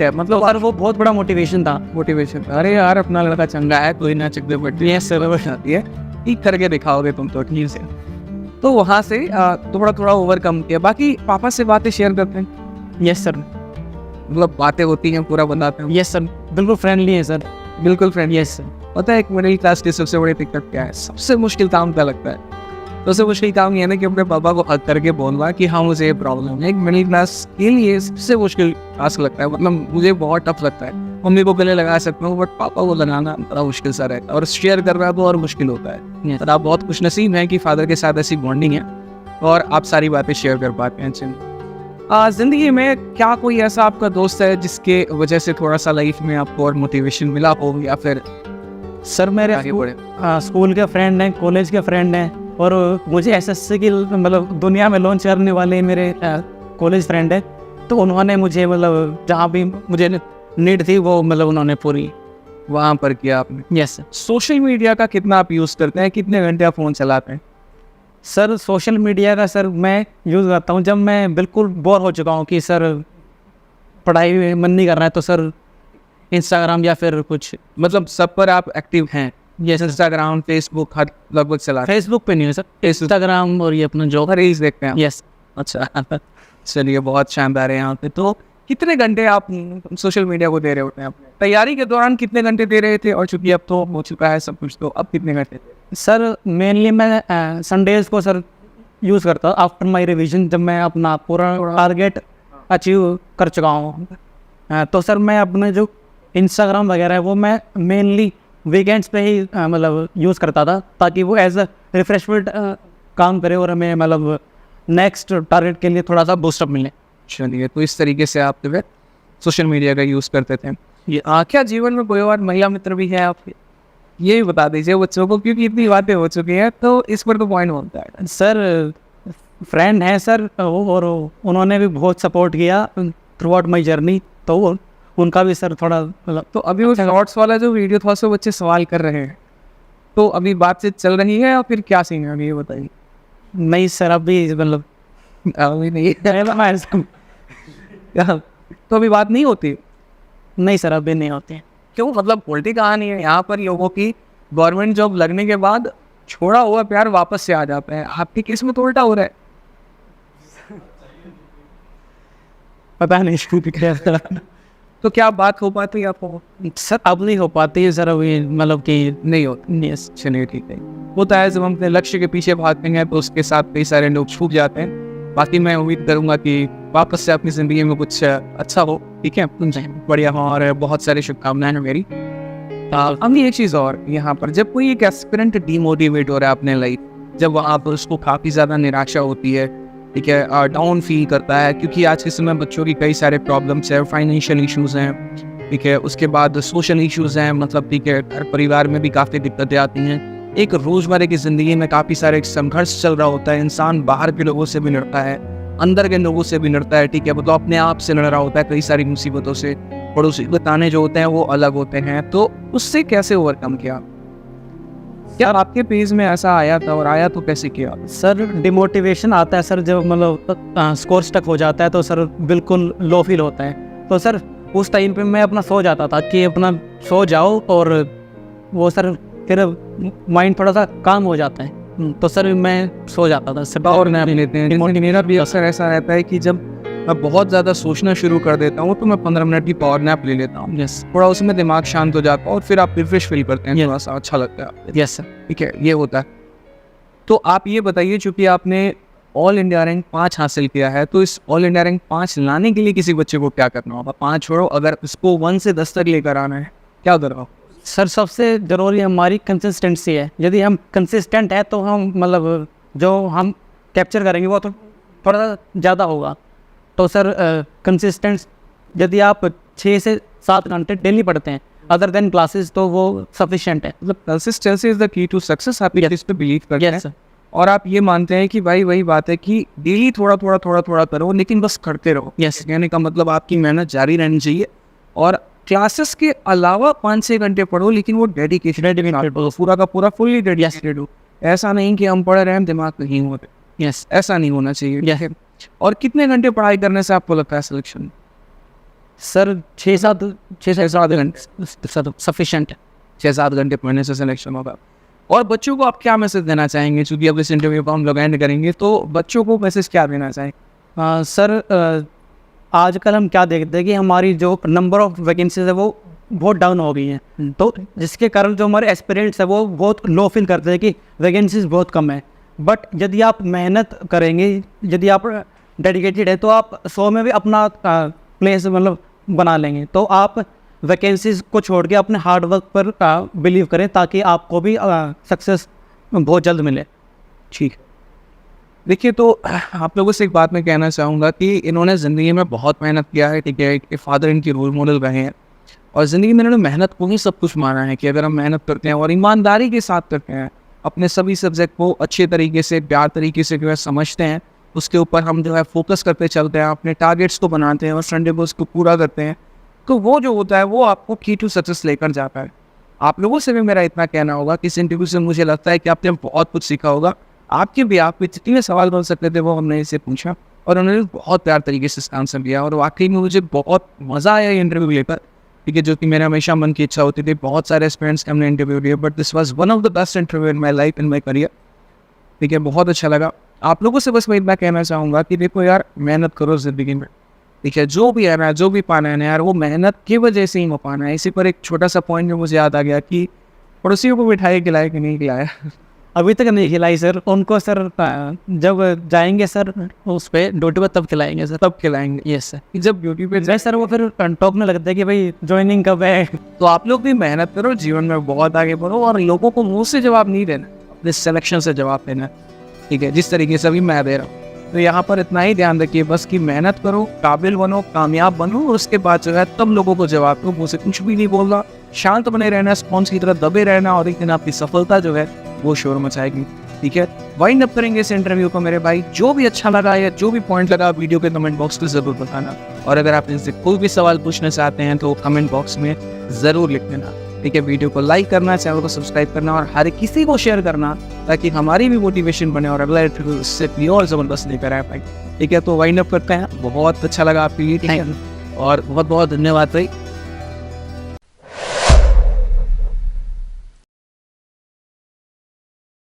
है मतलब। और वो बहुत बड़ा मोटिवेशन था। मोटिवेशन, अरे यार अपना लड़का चंगा है, कोई ना चकदे बढ़ती है, सब आती है, ठीक करके दिखाओगे तुम तो, ठीक से। तो वहाँ से थोड़ा थोड़ा ओवरकम किया। बाकी पापा से बातें शेयर करते हैं? यस सर, मतलब बातें होती हैं, पूरा बताते हैं? यस सर, बिल्कुल फ्रेंडली है सर, बिल्कुल फ्रेंडली। Yes sir. पता है एक मिडिल क्लास की सबसे बड़ी दिक्कत क्या है? सबसे मुश्किल काम क्या लगता है? सबसे मुश्किल काम ये है ना कि अपने पापा को हक करके बोलना कि हाँ मुझे ये प्रॉब्लम है। एक मिडिल क्लास के लिए सबसे मुश्किल टास्क लगता है, मतलब मुझे बहुत टफ लगता है। मम्मी को गले लगा सकता हूँ, बट पापा को लगाना बड़ा मुश्किल सा रहता है, और शेयर करना तो और मुश्किल होता है। Yes. पर आप बहुत खुशनसीब हैं कि फादर के साथ ऐसी बॉन्डिंग है और आप सारी बातें शेयर कर पाते हैं। जिंदगी में क्या कोई ऐसा आपका दोस्त है जिसके वजह से थोड़ा सा लाइफ में आपको और मोटिवेशन मिला हो, या फिर सर मेरे आगे बढ़े? स्कूल के फ्रेंड हैं, कॉलेज के फ्रेंड हैं, और मुझे SSC की मतलब दुनिया में लॉन्च करने वाले मेरे कॉलेज फ्रेंड हैं। तो उन्होंने मुझे मतलब जहाँ भी मुझे नीड थी वो मतलब उन्होंने पूरी वहाँ पर किया आपने। Yes sir. सोशल मीडिया का कितना आप यूज़ करते हैं? कितने घंटे आप फ़ोन चलाते हैं? सर सोशल मीडिया का सर मैं यूज़ करता हूँ जब मैं बिल्कुल बोर हो चुका हूँ कि सर पढ़ाई में मन नहीं कर रहा है, तो सर इंस्टाग्राम या फिर कुछ। मतलब सब पर आप एक्टिव हैं? यस, इंस्टाग्राम, फेसबुक हर लगभग चलाते हैं? फेसबुक पे नहीं है सर, इंस्टाग्राम और ये अपना जो रील्स देखते हैं? यस। अच्छा, चलिए बहुत शानदार है। यहाँ पे तो कितने घंटे आप सोशल मीडिया को दे रहे होते हैं? अपने तैयारी के दौरान कितने घंटे दे रहे थे, और चूंकि अब तो हो चुका है सब कुछ, तो अब कितने घंटे दे? सर मेनली मैं संडेज को सर यूज़ करता हूँ आफ्टर माई रिवीजन, जब मैं अपना पूरा टारगेट अचीव कर चुका हूँ। तो सर मैं अपने जो इंस्टाग्राम वगैरह है वो मैं मेनली वीकेंड्स पे ही मतलब यूज़ करता था, ताकि वो एज अ रिफ्रेशमेंट काम करे और हमें मतलब नेक्स्ट टारगेट के लिए थोड़ा सा बूस्टअप मिले। चलिए, तो इस तरीके से आप जो है सोशल मीडिया का यूज़ करते थे। ये क्या जीवन में कोई और महिला मित्र भी है आपके? ये भी बता दीजिए बच्चों को, क्योंकि इतनी बातें हो चुकी हैं तो इस पर तो पॉइंट बनता है। सर फ्रेंड हैं सर, और उन्होंने भी बहुत सपोर्ट किया थ्रू आउट माई जर्नी, तो उनका भी सर थोड़ा मतलब तो अभी वो शॉर्ट्स वाला जो वीडियो था उसमें बच्चे सवाल कर रहे हैं, तो अभी बातचीत चल रही है या फिर क्या सीन है अभी ये बताइए। नहीं सर, अभी मतलब अभी नहीं तो अभी बात नहीं होती। नहीं सर, अभी नहीं होते हैं। क्यों, मतलब उल्टी कहानी है यहाँ पर लोगों की, गवर्नमेंट जॉब लगने के बाद छोड़ा हुआ प्यार वापस से आ जाता है, आपकी केस में तो उल्टा हो रहा है। पता नहीं तो क्या बात हो पाती है आपको? सर अब नहीं हो पाती है सर, अभी मतलब कि नहीं होती। नहीं। चलिए ठीक है, होता है जब हम अपने लक्ष्य के पीछे भागते हैं तो उसके साथ कई सारे लोग छूट जाते हैं। बाकी मैं उम्मीद करूंगा कि वापस से अपनी ज़िंदगी में कुछ अच्छा हो, ठीक है, बढ़िया हो, और बहुत सारी शुभकामनाएं हैं मेरी। अब एक चीज़ और, यहाँ पर जब कोई एक एस्पिरेंट डीमोटिवेट हो रहा है अपने लाइफ, जब वहाँ पर उसको काफ़ी ज़्यादा निराशा होती है, ठीक है, डाउन फील करता है, क्योंकि आज के समय बच्चों की कई सारे प्रॉब्लम्स हैं, फाइनेंशियल इश्यूज़ हैं, ठीक है, उसके बाद सोशल इश्यूज़ हैं, मतलब ठीक है, घर परिवार में भी काफ़ी दिक्कतें आती हैं, एक रोज़मर्रा की ज़िंदगी में काफ़ी सारे संघर्ष चल रहा होता है, इंसान बाहर के लोगों से भी लड़ता है, अंदर के लोगों से भी लड़ता है, ठीक है, मतलब अपने आप से लड़ रहा होता है कई सारी मुसीबतों से, पड़ोसी बताने जो होते हैं वो अलग होते हैं, तो उससे कैसे ओवरकम किया? क्या आपके पेज में ऐसा आया था, और आया तो कैसे किया? सर डिमोटिवेशन आता है सर, जब मतलब स्कोर स्टक हो जाता है तो सर बिल्कुल लो फील होता है। तो सर उस टाइम पे मैं अपना सो जाता था कि अपना सो जाओ, और वो सर फिर माइंड थोड़ा सा काम हो जाता है, तो सर मैं सो जाता था सर। और नैप लेते हैं, जैसे मेरा भी अक्सर ऐसा रहता है कि जब मैं बहुत ज़्यादा सोचना शुरू कर देता हूँ तो मैं 15 मिनट की पावर नैप ले लेता हूँ, यस थोड़ा उसमें दिमाग शांत हो जाता है और फिर आप रिफ्रेश फील करते हैं, थोड़ा सा अच्छा लगता है आपको। Yes sir. ठीक है, ये होता है। तो आप ये बताइए, चूंकि आपने ऑल इंडिया रैंक 5 हासिल किया है, तो इस ऑल इंडिया रैंक 5 लाने के लिए किसी बच्चे को क्या करना होगा? 5 छोड़ो, अगर इसको 1 से 10 तक लेकर आना है, क्या करो? सर सबसे ज़रूरी हमारी कंसिस्टेंसी है। यदि हम कंसिस्टेंट है तो हम मतलब जो हम कैप्चर करेंगे वो तो थोड़ा ज़्यादा होगा। तो सर कंसिस्टेंट यदि आप 6 से 7 घंटे डेली पढ़ते हैं अदर देन क्लासेस, तो वो सफिशिएंट है। मतलब consistency is the key to success, आप इस पे बिलीव करते हैं सर। और आप ये मानते हैं कि भाई वही बात है कि डेली थोड़ा थोड़ा करो, लेकिन बस करते रहो। यस। कहने का मतलब आपकी मेहनत जारी रहनी चाहिए, और क्लासेस के अलावा 5-6 घंटे पढ़ो, लेकिन वो डेडिकेटेड पूरा का पूरा फुल्ली डेडिकेटेड हो। ऐसा नहीं कि हम पढ़ रहे हैं दिमाग नहीं होते, यस ऐसा नहीं होना चाहिए। और कितने घंटे पढ़ाई करने से आपको लगता है सिलेक्शन? सर 6-7 घंटे सर सफिशिएंट है। 6-7 घंटे पढ़ने से सिलेक्शन होगा। और बच्चों को आप क्या मैसेज देना चाहेंगे? चूँकि अब इस इंटरव्यू को हम लोग एंड करेंगे, तो बच्चों को मैसेज क्या देना चाहेंगे? सर आजकल हम क्या देखते हैं कि हमारी जो नंबर ऑफ वैकेंसीज है वो बहुत डाउन हो गई हैं, तो जिसके कारण जो हमारे एस्पिरेंट्स है वो बहुत लो फील करते हैं कि वैकेंसीज बहुत कम है। बट यदि आप मेहनत करेंगे, यदि आप डेडिकेटेड है, तो आप 100 में भी अपना प्लेस मतलब बना लेंगे। तो आप वैकेंसीज को छोड़ के अपने हार्ड वर्क पर बिलीव करें, ताकि आपको भी सक्सेस बहुत जल्द मिले। ठीक, देखिए, तो आप लोगों से एक बात मैं कहना चाहूँगा कि इन्होंने ज़िंदगी में बहुत मेहनत किया है, ठीक है, एक फादर इनकी रोल मॉडल रहे हैं, और ज़िंदगी में इन्होंने मेहनत को ही सब कुछ माना है कि अगर हम मेहनत करते हैं और ईमानदारी के साथ करते हैं, अपने सभी सब्जेक्ट को अच्छे तरीके से, प्यार तरीके से जो है समझते हैं, उसके ऊपर हम जो है फोकस करते चलते हैं, अपने टारगेट्स को बनाते हैं और संडे को उसको पूरा करते हैं, तो वो जो होता है वो आपको की टू सक्सेस लेकर जाता है। आप लोगों से भी मेरा इतना कहना होगा कि इस इंटरव्यू से मुझे लगता है कि आपने बहुत कुछ सीखा होगा। आपके भी आप जितने सवाल कर सकते थे वो हमने इसे पूछा, और उन्होंने बहुत प्यार तरीके से इसका आंसर दिया, और वाकई में मुझे बहुत मज़ा आया ये इंटरव्यू लेकर, ठीक है, जो कि मेरा हमेशा मन की इच्छा होती थी। बहुत सारे स्टूडेंट्स के हमने इंटरव्यू लिए, but this was one of the best interview in my life, in my career, ठीक है, बहुत अच्छा लगा। आप लोगों से बस मैं इतना कहना चाहूँगा कि देखो यार, मेहनत करो ज़िंदगी में, ठीक है, जो भी है ना, जो भी पाना है ना यार, वो मेहनत की वजह से ही वो पाना है। इसी पर एक छोटा सा पॉइंट जो मुझे याद आ गया कि पड़ोसियों को मिठाई खिलाए कि नहीं खिलाया? अभी तक नहीं खिलाई सर, उनको सर जब जाएंगे सर उस पर ड्यूटी पर तब खिलाएंगे सर। तब खिलाएंगे? Yes sir. जब ड्यूटी पे नहीं सर, वो फिर टॉकने लगता है कि भाई ज्वाइनिंग कब है। तो आप लोग भी मेहनत करो, जीवन में बहुत आगे बढ़ो, और लोगों को मुंह से जवाब नहीं देना, अपने सिलेक्शन से जवाब देना, ठीक है, जिस तरीके से अभी मैं दे रहा हूँ। तो यहाँ पर इतना ही ध्यान रखिए बस कि मेहनत करो, काबिल बनो, कामयाब बनो, और उसके बाद जो है तब लोगों को जवाब दो। मुझे कुछ भी नहीं बोलना, शांत बने रहना, स्पॉन्ज की तरह दबे रहना, और एक दिन आपकी सफलता जो है वो शोर मचाएगी। ठीक है, वाइंड अप करेंगे इस इंटरव्यू को मेरे भाई। जो भी अच्छा लगा या जो भी पॉइंट लगा वीडियो के कमेंट बॉक्स में ज़रूर बताना, और अगर आप इनसे कोई भी सवाल पूछना चाहते हैं तो कमेंट बॉक्स में ज़रूर लिख देना, ठीक है। वीडियो को लाइक करना, चैनल को सब्सक्राइब करना और हर किसी को शेयर करना, ताकि हमारी भी मोटिवेशन बने और अगला इंटरव्यू इससे भी और ज़बरदस्त लेकर आए भाई, ठीक है। तो वाइंड अप करते हैं, बहुत अच्छा लगा आपके लिए, ठीक है, और बहुत बहुत धन्यवाद भाई।